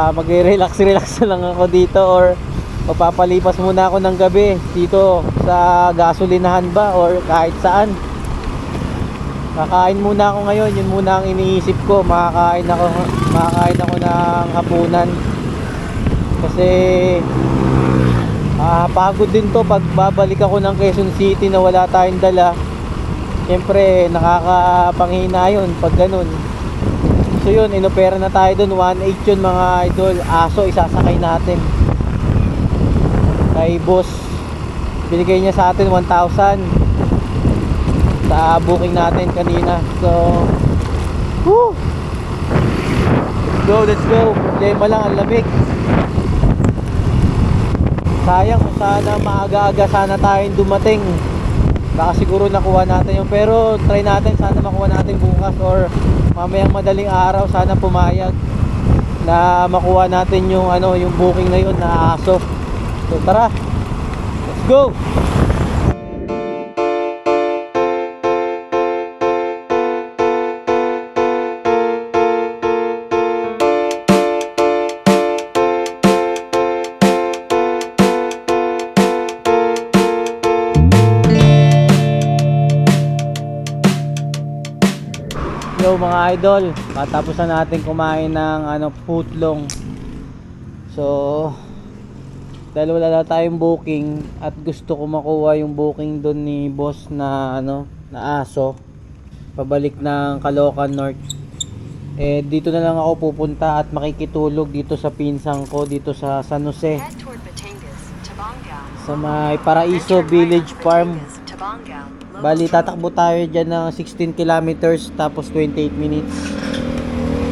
Magre-relax na lang ako dito, or magpapalipas muna ako ng gabi dito sa gasolinahan ba or kahit saan. Kakain muna ako ngayon, yun muna ang iniisip ko. Makakain ako ng hapunan kasi pagod din to pag babalik ako ng Quezon City na wala tayong dala. Siyempre nakakapanghina yun pag ganun. So yun, inopera na tayo dun, 1.8 yun mga idol. Aso isasakay natin kay boss, binigay niya sa atin 1,000 sa booking natin kanina. So woo! Let's go. Problema lang ang lamig. Sayang kung sana maaga-aga sana tayong dumating, baka siguro nakuha natin yun. Pero try natin, sana makuha natin bukas or mamayang madaling araw. Sana pumayag na makuha natin yung yung booking na yun na aso. So tara, let's go. Yo mga idol, patapos na natin kumain ng footlong. So dahil wala na tayong booking at gusto ko makuha yung booking doon ni boss na na aso pabalik ng Caloocan North, dito na lang ako pupunta at makikitulog dito sa pinsang ko dito sa San Jose, Head toward Batangas, Tabanga. sa may Paraiso Village Farm. Bali tatakbo tayo dyan ng 16 kilometers tapos 28 minutes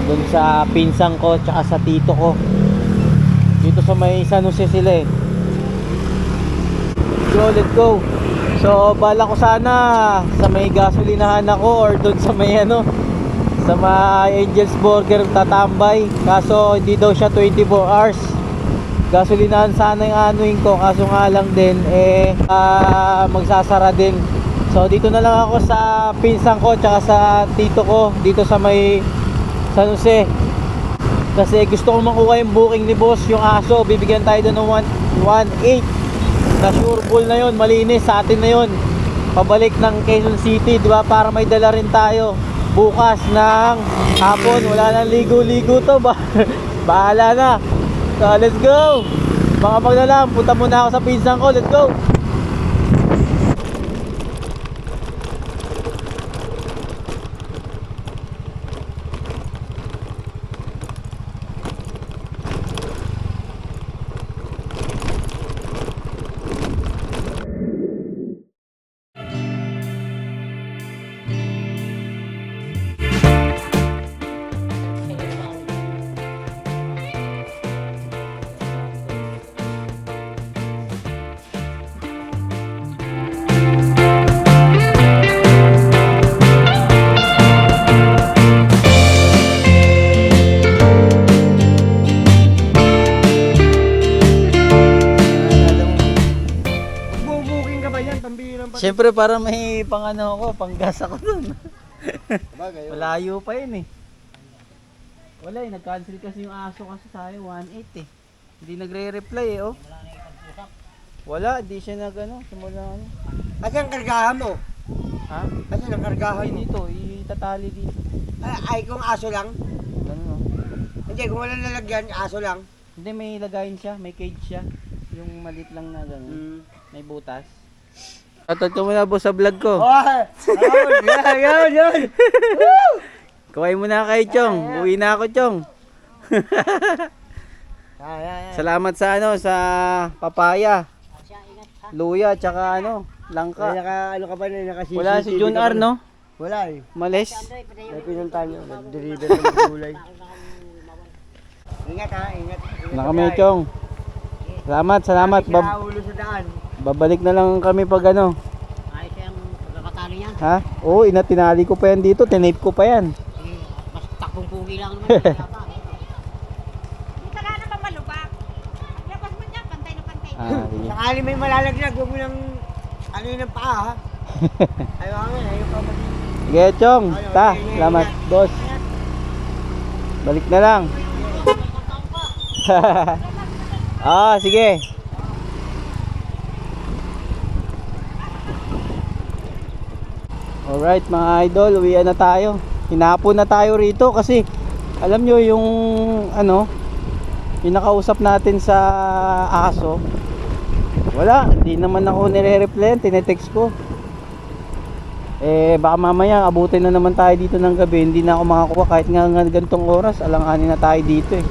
doon sa pinsang ko tsaka sa tito ko. Dito sa may San Jose sila Let's go. So bala ko sana sa may gasolinahan ako or doon sa may sa may Angel's Burger tatambay, kaso hindi daw siya 24 hours. Gasolinahan sana yung anuin ko, kaso nga lang din magsasara din. So dito na lang ako sa pinsang ko tsaka sa tito ko dito sa may San Jose. Kasi gusto ko makuha yung booking ni boss, yung aso. Bibigyan tayo doon ng 1.8 na sure ball na yun, malinis sa atin na yun. Pabalik ng Quezon City, di ba? Para may dala rin tayo bukas ng hapon. Wala nang ligo-ligo to ba? Bahala na. So let's go. Mga paglalam, punta muna ako sa pinsang ko. Let's go. Siyempre para may pang ano ako, pang gas ako dun. Bagay. Malayo pa yun eh. Wala eh, nag-cancel kasi yung aso kasi tayo, 1.8 eh. Hindi nagre-reply eh, oh. Wala, di siya nag ano, simula ano. Asan ang kargahan mo? Ha? Asan ang kargahan Ay, mo? dito, itatali dito. Ay, kung aso lang? Ganun oh. Hindi, kung walang lalagyan, aso lang. Hindi, may lagayin siya, may cage siya. Yung maliit lang na gano'n, may butas. Atot ko muna boss sa vlog ko. Oh, yun. Kuhay mo na kay Chong, uwi na ako Chong. Salamat sa ano, sa papaya. Luya, tsaka ano, langka. Ano ka ba na nakasisi? Wala si Jun R, no? Wala eh. Malis. May pinuntahan nyo, nag-deliver ng gulay. Ingat ha, ingat. Na kami Chong. Salamat. Ulo sa daan. Babalik na lang kami pag ano. Ayos yung pagkakatali niya. Ha? Oo, tinali ko pa yan dito, tinape ko pa yan. Mas takbong pugi lang naman. Hindi ka na naman malubak. Labas mo niya, pantay na pantay. Sige. Sakali may malalaglag, huwag mo nang ano yun ang paa ha. Ayaw pa mag... Sige, Chong. Salamat, boss. Balik na lang. Sige. Alright mga idol, uwian na tayo. Hinapon na tayo rito kasi alam nyo yung ano, pinakausap natin sa aso. Wala, hindi naman ako nire-reply, tinetext ko. Baka mamaya abutin na naman tayo dito ng gabi, hindi na ako makakuha kahit nga ganitong oras, alanganin na tayo dito eh.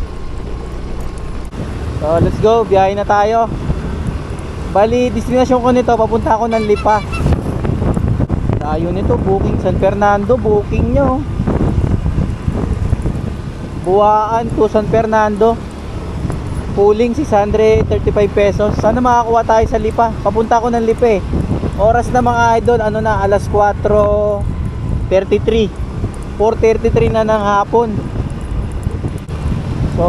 So let's go, biyahe na tayo. Bali, destinasyon ko nito, papunta ako ng Lipa. Tayo nito, booking San Fernando, booking nyo. Buwaan to San Fernando. Pooling 635 pesos. Sana makakuha tayo sa Lipa. Papunta ako ng Lipa eh. Oras na mga idol, ano na, alas 4:33. 4:33 na ng hapon. So,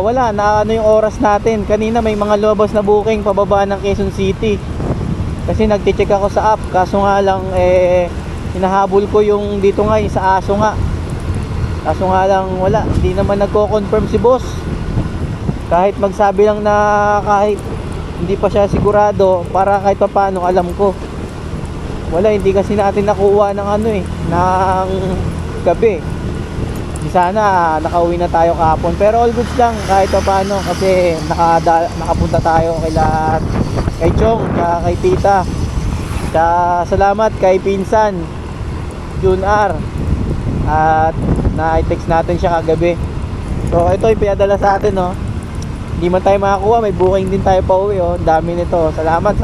wala na ano yung oras natin. Kanina may mga lumabas na booking pababa ng Quezon City. Kasi nagte-check ako sa app, kaso nga lang hinahabol ko yung dito nga, yung sa aso nga. Kaso nga lang wala, hindi naman nagko-confirm si boss. Kahit magsabi lang na kahit hindi pa siya sigurado, para kahit pa paano alam ko. Wala, hindi kasi natin nakuha ng ano ng gabi. Di sana nakauwi na tayo kahapon, pero all goods lang kahit pa paano kasi nakapunta tayo kay Chong, kay Tita. Salamat kay Pinsan Jun R. At na-text natin siya kagabi. So ito yung pinadala sa atin, no. Hindi man tayo makakuha, may booking din tayo pa uwi, oh. Dami nito. Salamat.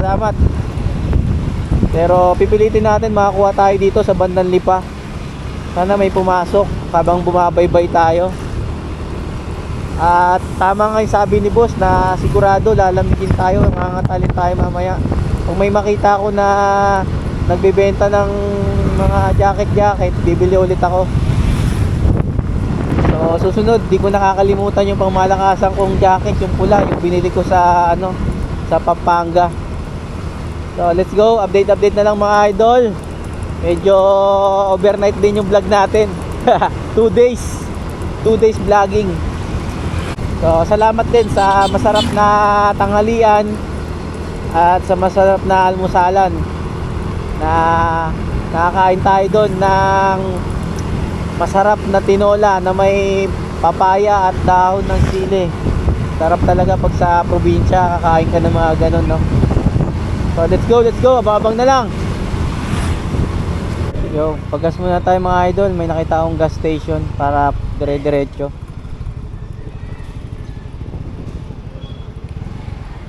Pero pipilitin natin makakuha tayo dito sa bandang Lipa. Sana may pumasok habang bumabaybay tayo. At tama nga yung sabi ni boss na sigurado lalamigin tayo, nangangatalin tayo mamaya. Kung may makita ako na nagbebenta ng mga jacket, bibili ulit ako. So susunod, di ko nakakalimutan yung pangmalakasan kong jacket, yung pula, yung binili ko sa sa Pampanga. So let's go, update na lang mga idol. Medyo overnight din yung vlog natin. 2 days vlogging. So salamat din sa masarap na tanghalian at sa masarap na almusalan na nakakain tayo doon ng masarap na tinola na may papaya at dahon ng sili. Sarap talaga pag sa probinsya kakain ka ng mga ganun, no? So let's go, abang na lang. Yo, paggas muna tayo mga idol, may nakita akong gas station para dire-diretso.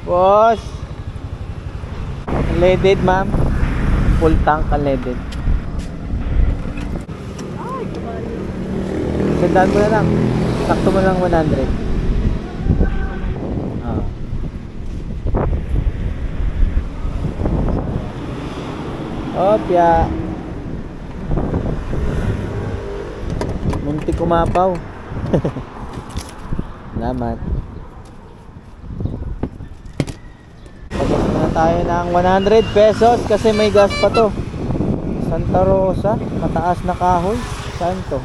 Boss, unleaded ma'am, full tank unleaded. Sendaan mo na lang, sakto mo lang 100. Opya, muntik kumapaw. Salamat. Pagkas na tayo ng 100 pesos kasi may gas pa to. Santa Rosa, mataas na kahoy. Saan to?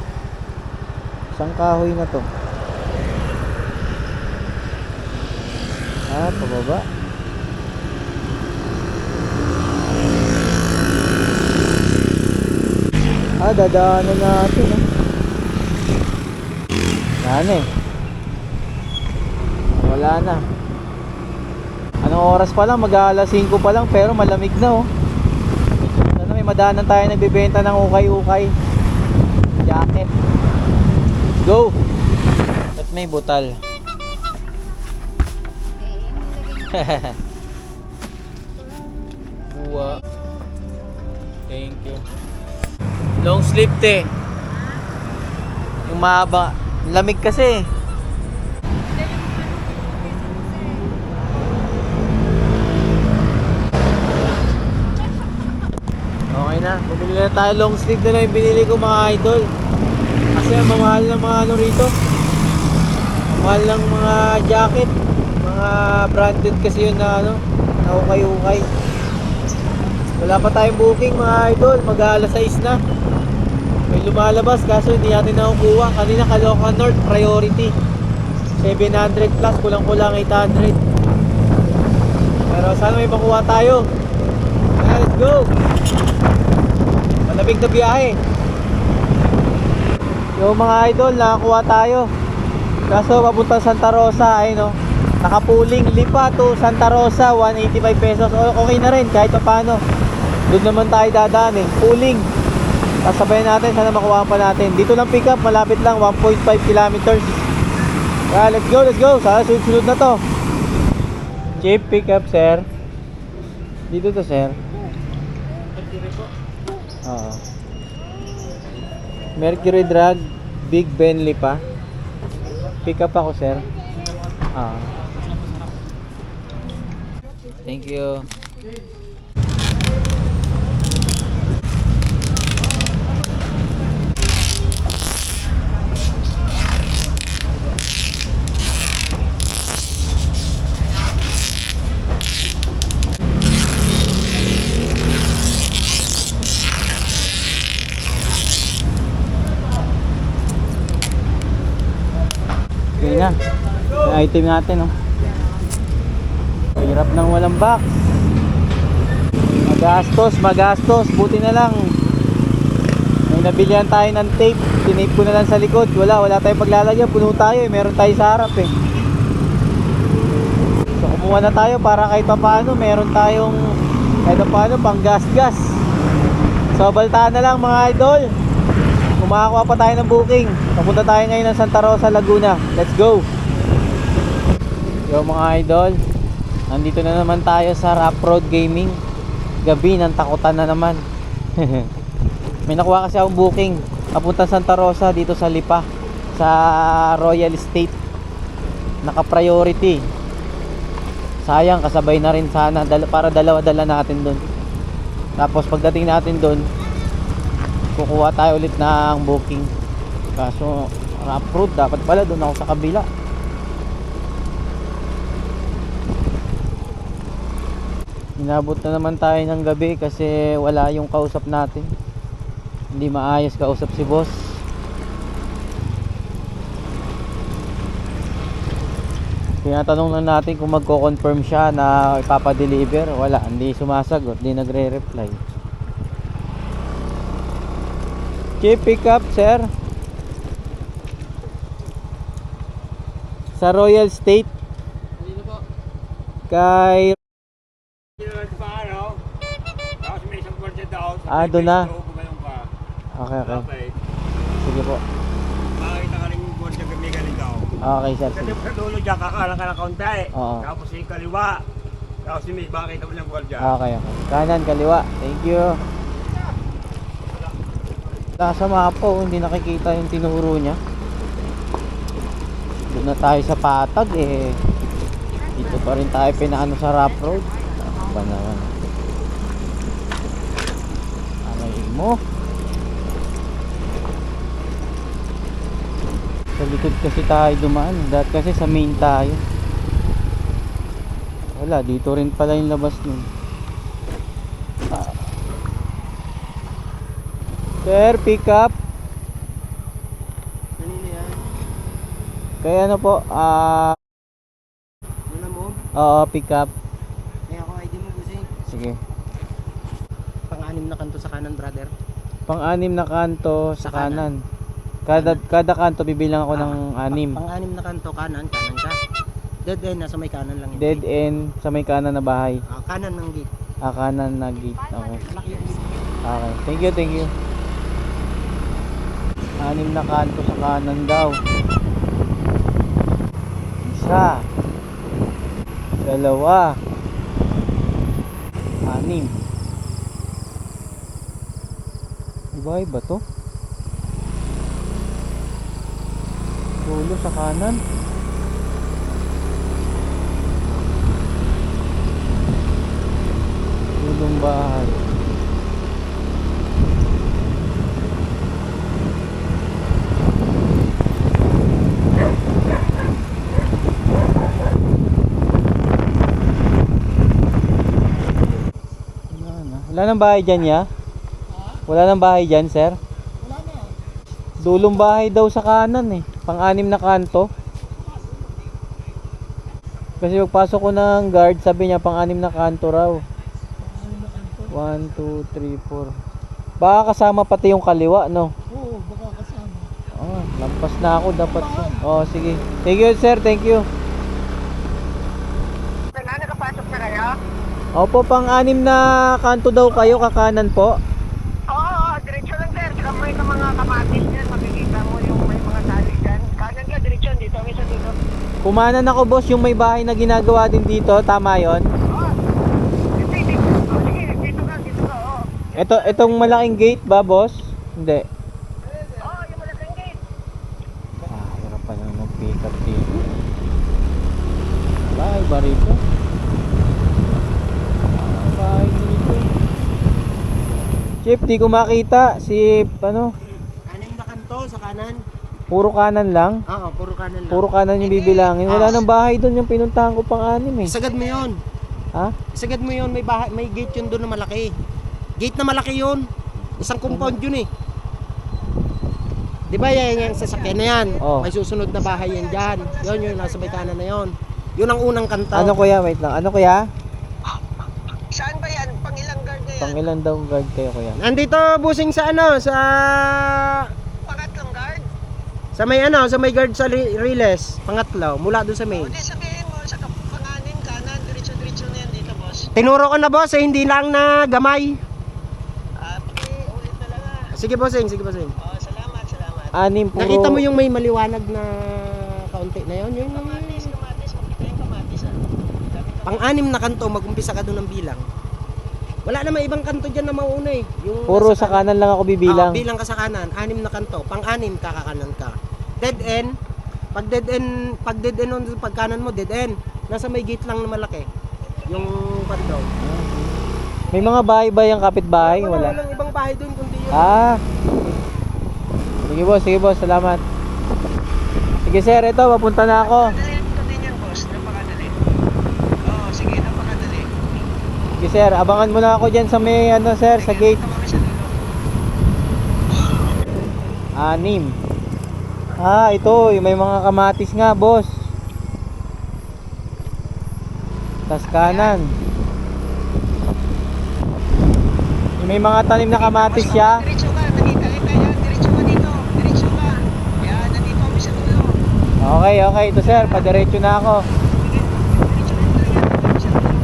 Isang kahoy na to. Pababa. Dadaanan natin. Yan eh. Wala na. Anong oras pa lang? Mag-aalas 5 pa lang pero malamig na oh. Sana may madaanan tayo nagbebenta ng ukay-ukay. Jacket. Go! At may butal. Buwa. Thank you. Long sleeve te. Yung mahaba. Lamig kasi. Okay na. Bumili na tayo long sleeve na lang yung binili ko mga idol. Kasi ang mamahal ng mga ano rito. Mahal ng mga jacket. Mga branded kasi yun na ano. Na ukay-ukay. Wala pa tayong booking mga idol. Mag-aalas 6 na. May lumalabas kaso hindi natin nakukuha. Kanina Caloocan North priority 700 plus, kulang-kulang 800. Pero sana may makuha tayo. Let's go. Malamig na biyahe. Yung mga idol, nakakuha tayo. Kaso papunta Santa Rosa ay no. Nakapuling Lipa to Santa Rosa 185 pesos. Okay na rin kahit pa paano. Doon naman tayo dadaan eh. Puling. Sasabayan natin, sana makuha pa natin. Dito lang pick up, malapit lang, 1.5 kilometers. Kaya let's go, let's go. Sana sunod na to. Cheap pick up, sir. Dito to, sir. Oo. Mercury Drug, Big Ben Lipa. Pick up ako, sir. Thank you. Okay na. Yung item natin, oh. Hirap nang walang box. Magastos. Buti na lang. May nabilihan tayo ng tape. Tinape ko na lang sa likod. Wala tayong paglalagyan. Puno tayo eh. Meron tayo sa harap eh. So kumuha na tayo para kahit paano meron tayong kahit paano pang gas. So baltaan na lang mga idol. Kumakakuha pa tayo ng booking. Papunta tayo ngayon ng Santa Rosa, Laguna. Let's go. Yo mga idol, nandito na naman tayo sa Rough Road Gaming. Gabi ng takutan na naman. May nakuha kasi akong booking papunta Santa Rosa dito sa Lipa, sa Royal Estate. Naka-priority. Sayang, kasabay na rin sana para dalawa-dala natin doon. Tapos pagdating natin doon, kukuha tayo ulit ng booking. Kaso rough road, dapat pala doon ako sa kabila. Inabot na naman tayo ng gabi kasi wala yung kausap natin. Hindi maayos kausap si boss. Tinatanong lang natin kung magko-confirm siya na ipapadeliver. Wala, hindi sumasagot, hindi nagre-reply. Cheap pick up, sir. Sa Royal State. Kay doon na. Okay. Sige po. Makakita ka rin yung board yung gamigaling daw. Okay, sir. Kasi sa dulo dyan, kakalang ka ng kaunti. Oo. Tapos yung kaliwa. Tapos yung may makakita mo yung board dyan. Okay. Kanan, kaliwa. Thank you. Sa mapa, hindi nakikita yung tinuro niya. Doon na tayo sa Patag eh. Dito pa rin tayo pinaano sa rough road. Ano ba naman? Amay mo. Sa likod kasi tayo dumaan. Dahil kasi sa main tayo. Sa Wala, dito rin pala yung labas nun. Sir, pick up. Kanina yan. Kaya ano po, Muna mo. oo, pick up. May ako ID mo, Busing. Sige. Pang-anim na kanto sa kanan, brother. Pang-anim na kanto sa Sa kanan. kanan. Kada kanto bibilang ako ng anim. Pang-anim na kanto, kanan ka. Dead end, nasa may kanan lang yun. Dead end sa may kanan na bahay. Kanan ng gate. Kanan na gate. Okay. Malaki yung gate. Okay. Thank you, thank you. Anim na kanto sa kanan daw. Isa. Dalawa. Anim. Bahay ba to? Dulo sa kanan. Dulong bahay. Wala nang bahay dyan, ya? Wala nang bahay dyan, sir? Wala na. Dulong bahay daw sa kanan eh. Pang-anim na kanto. Kasi pagpasok ko ng guard, sabi niya pang-anim na kanto raw. 1, 2, 3, 4. Baka kasama pati yung kaliwa, no? Oo, baka kasama. Oh, lampas na ako dapat. Oh, sige. Thank you, sir. Thank you. Wala, nakapasok na kayo? Opo, pang-anim na kanto daw kayo, kakanan po. Oo, diretso lang sir. Saka may mga kamatis dyan. Makikita mo yung may mga tali dyan. Kanan ka, diretso. Dito, may isa dito. Kumanan ako, boss, yung may bahay na ginagawa din dito. Tama yon? Oo. Sige, dito ka. Oo. Itong malaking gate ba, boss? Hindi. Oo, yung malaking gate. Hirap pa lang mag-pick up dito. Bahay ba rito? Bahay dito. Chip, di ko makita. Si, ano? Anim na kanto sa kanan. Puro kanan lang. Oo, puro kanan lang. Puro kanan yung bibilangin. Wala nang bahay doon yung pinuntahan ko pang-anim eh. Isagad mo yun. Ha? Isagad mo yun. May, bahay, may gate yun doon na malaki. Gate na malaki yun. Isang compound yun eh. Di ba yan yung sasakyan na yan? Oh. May susunod na bahay yan dyan. Yun, yung nasa may kanan na yun. Yun ang unang kanto. Ano kuya? Wait lang. Ano kuya? Saan ba yan? Pang ilang guard na yan? Pang ilan daw guard kayo kuya? Nandito busing sa ano, sa Pangatlong guard? sa may ano, sa may guard sa Riles, pangatlo, mula doon sa main. Hindi, sabihin mo, sa panganin, kanan, diretso na yan dito, boss. Tinuro ko na boss, hindi lang na gamay. Ulit na lang Sige bossing, sige bossing. salamat. Anim puro. Nakita mo yung may maliwanag na kaunti na yun? Yun yung Kamatis, makita yung kamatis pang-anim na kanto, mag-umpisa ka doon ng bilang. Wala naman ibang kanto dyan na mauna eh. Yung Puro nasa sa kanan lang ako bibilang. bilang ka sa kanan, anim na kanto, pang-anim kakakanan ka. Dead end, pag dead end pag kanan mo, dead end. Nasa may gate lang na malaki. Yung kanto. May mga bahay ba yung kapitbahay? Wala. Wala. Walang ibang bahay doon kundi yun. Sige boss, salamat. Sige sir, ito, papunta na ako. Ito din yan, boss. Napakadali. Oo, sige, napakadali. Sige sir, abangan mo na ako dyan sa may ano sir, sa gate. Anim. Ito, yung may mga kamatis nga boss. Tas kanan. Yung may mga tanim na kamatis siya. Diretso ka, nakita yan. Diretso ka dito. Diretso ka. Yan, nandito kami sa dulo. Okay, ito sir, padiretso na ako. Diretso na yan. Kami sa dulo.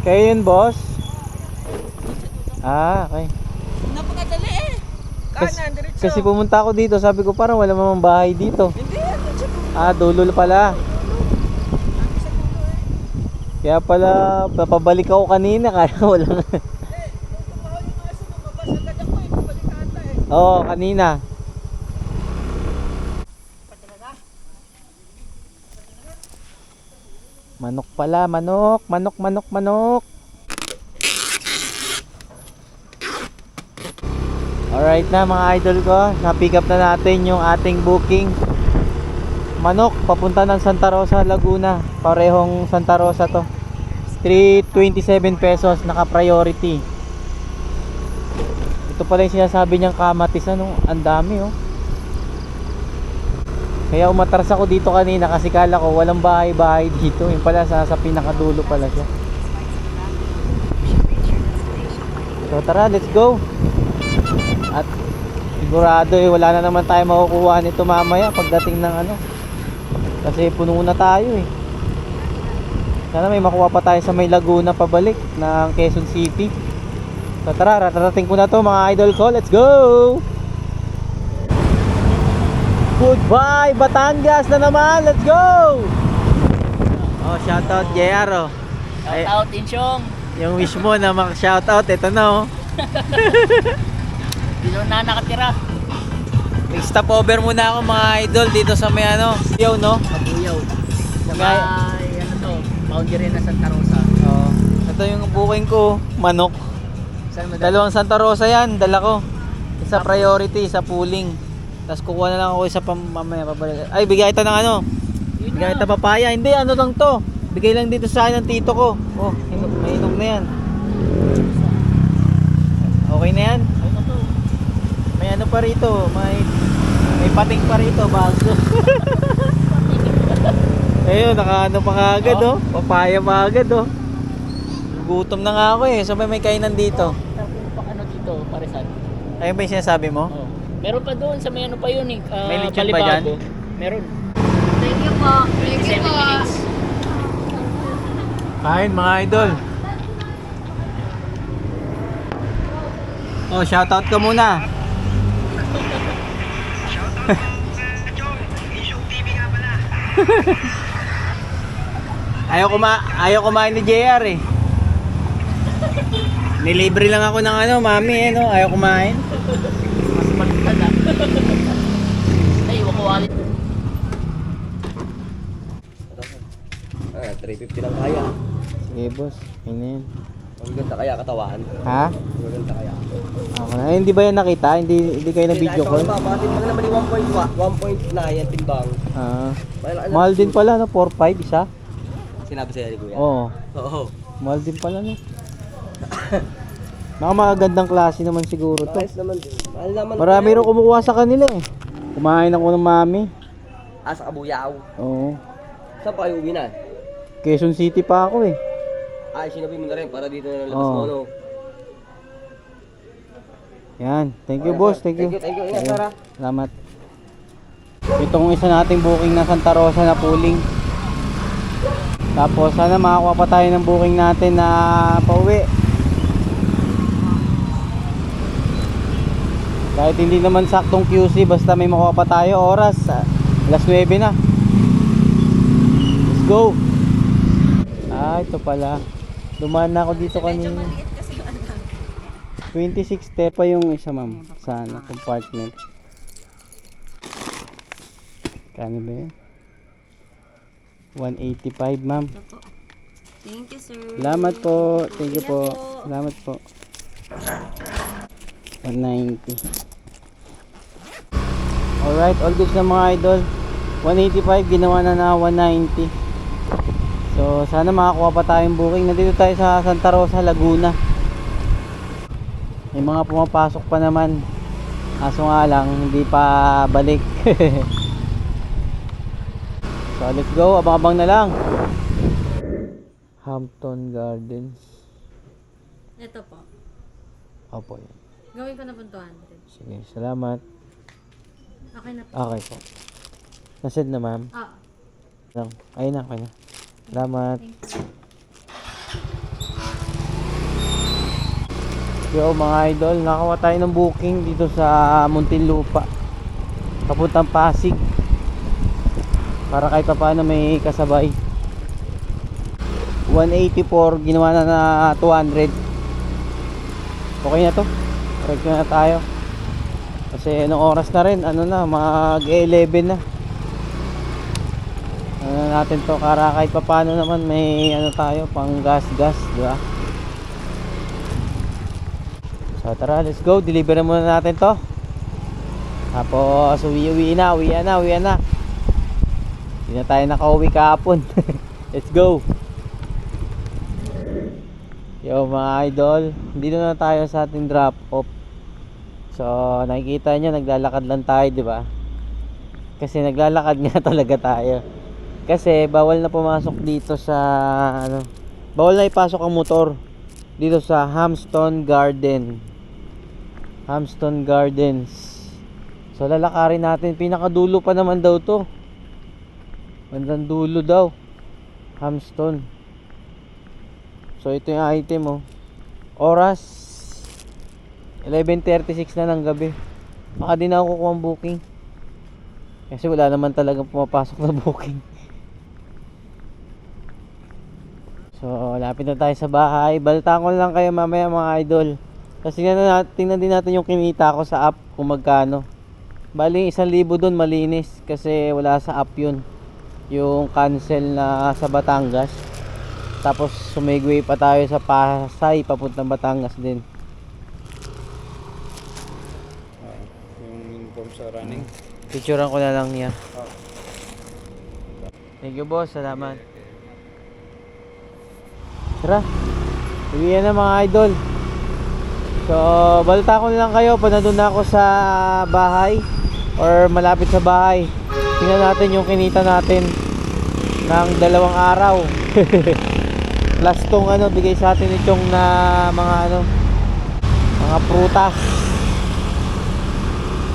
Kayo yun boss? Okay. Napakadali eh. Kanan, diretso. Kasi pumunta ako dito, sabi ko parang wala mamang bahay dito. Hindi yan, diretso. Dulo pala. Kaya pala, papabalik ako kanina, kaya walang... Oo, kanina. Manok pala, manok. Alright na mga idol ko, na-pick up na natin yung ating booking. Manok, papunta ng Santa Rosa, Laguna. Parehong Santa Rosa to. 327 pesos, naka-priority. Ito pala yung sinasabi niyang kamatis, ano? Ang dami, oh. Kaya umatras ako dito kanina kasi kala ko walang bahay-bahay dito. Yung pala sa pinakadulo pala siya. So tara, let's go. At sigurado wala na naman tayo makukuha nito mamaya pagdating ng ano. Kasi puno na tayo eh. Sana may makuha pa tayo sa may Laguna pabalik ng Quezon City. So tara, ratarating ko na to mga idol ko. Let's go! Goodbye Batangas na naman. Let's go! Oh, shoutout JR oh. Shout out, Insyong. Yung wish mo na mag-shoutout, ito na oh. Dito na nakatira. Stop over muna ako mga idol dito sa may ano, Yaw no? Kabuyaw. Sa May- may, ano to, boundary na Santa Rosa. Oh. Ito yung booking ko, manok. Saan mo Dalawang Santa Rosa yan, dala ko. Isa priority, isa pooling. Tapos kukuha na lang ako isa mamaya pabalik. Ay, bigay ito ng ano? Bigay ito papaya. Hindi, ano lang to. Bigay lang dito sa akin ng tito ko. Oh, may inog na yan. Okay na yan? May ano pa rito, may pating pa rito, bago. Ayun, nakaano pa kagad oh. Papaya pa agad oh. Gutom na nga ako eh, so may kainan dito. Ano dito, Parisan? Ayun ba yung sinasabi mo? Oh. Meron pa doon sa may ano pa yun eh. May lechon ba dyan? Meron. Thank you po. Thank you 7 po. minutes. Kain mga idol. Oh, shoutout ka muna. Ayaw kumain ni JR eh. Nilibre lang ako ng ano, mami eh no, ayaw kumain. Mas baliktad ah. Ay, wakuwalit. 350 lang kaya. Sige boss, yun na yun. Ang ganda kaya katawan. Ha? Ang ganda kaya. Ako na. Ay, hindi ba yan nakita? Hindi kayo na video call? Bakit mo naman yung 1.9 yan timbang. Ah. Mahal din pala no, 4.5 isa. Sinabi sa'yo ni Kuya. Oo. Oo. Mahal din pala no. Mga magandang klase naman siguro to. Ayos naman din. Mahal naman. Marami rin kumukuha sa kanila eh. Kumain ako ng mami. Sa Kabuyaw. Oo. Saan pa kayo uwi na? Quezon City pa ako eh. Sinabi mo na rin para dito na labas Oo. mo, no? Yan. Thank you boss. Thank you. Thank you. Ingat, Sarah. Salamat. Itong isa nating booking na Santa Rosa na pooling. Tapos sana makakuha pa tayo ng booking natin na pauwi. Kahit hindi naman saktong QC, basta may makuha pa tayo oras. Alas 9 na. Let's go. Ito pala. Dumaan na ako dito kanina. 26 pa yung isa ma'am. Sana compartment. Kano ba yun? 185 ma'am. Thank you, sir. Salamat po. Thank you po. Salamat po. 190. Alright, all goods na mga idol. 185 ginawa na 190. So sana makakuha pa tayong booking. Nandito tayo sa Santa Rosa, Laguna. May mga pumapasok pa naman. Aso nga lang hindi pa balik. So let's go, abang-abang na lang. Hampton Gardens. Ito po. Opo. Gawin ko na po 200. Sige, salamat. Okay na po. Okay po. Nasend na ma'am. Lang. Ayun na, okay na. Salamat. Yo mga idol, nakakuha tayo ng booking dito sa Muntinlupa. Papuntang Pasig. Para kahit pa paano may kasabay. 184, ginawa na 200. Okay na to. Correct na tayo. Kasi anong oras na rin, ano na, mag 11 na. Ano natin to, para kahit pa paano naman may ano tayo, pang gas, di ba? So So tara, let's go. Deliver na muna natin to. Tapos uwi na. Hindi na tayo nakauwi kahapon. Let's go. Yo mga idol, dito na tayo sa ating drop off. So nakikita nyo, naglalakad lang tayo, di ba? Kasi naglalakad nga talaga tayo. Kasi bawal na pumasok dito sa ano, bawal na ipasok ang motor dito sa Hamston Gardens. So lalakarin natin, pinakadulo pa naman daw to. Bandang dulo daw, Hamston. So ito yung item oh. Oras 11:36 na ng gabi. Baka di na ako kukuha ang booking. Kasi wala naman talagang pumapasok na booking. So lapit na tayo sa bahay. Balitaan ko lang kayo mamaya mga idol. Kasi tingnan din natin yung kinita ko sa app kung magkano. Bali 1,000 doon malinis. Kasi wala sa app yun. Yung cancel na sa Batangas. Tapos sumigway pa tayo sa Pasay papuntang Batangas din. Yung uniform sa running. Picturean ko na lang yan. Thank you boss, salamat. Tara, uwi na mga idol. So balita ko na lang kayo pag nandun na ako sa bahay or malapit sa bahay. Tingnan natin yung kinita natin ng 2 araw. Plus tong ano bigay sa atin itong na mga prutas.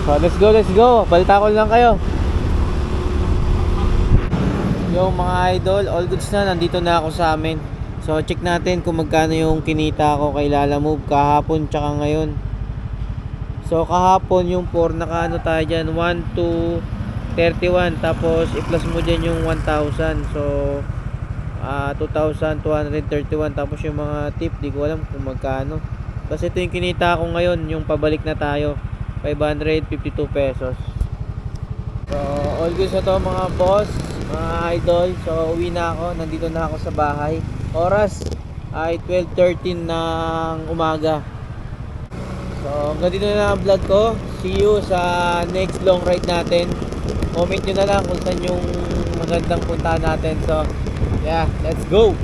So let's go. Balita ko lang kayo. Yung mga idol, all goods na, nandito na ako sa amin. So check natin kung magkano yung kinita ko kay Lala Move kahapon tsaka ngayon. So kahapon yung 4 nakaano tayo dyan, 1 to 31. Tapos i-plus mo dyan yung 1,000. So 2,231. Tapos yung mga tip, di ko alam kung magkano. Kasi ito yung kinita ko ngayon, yung pabalik na tayo, 552 pesos. So all goods na to mga boss, mga idol. So uwi na ako, nandito na ako sa bahay. Oras ay 12:13 ng umaga. So hanggang dito na lang ang vlog ko. See you sa next long ride natin. Comment nyo na lang kung saan yung magandang puntahan natin. So yeah, let's go.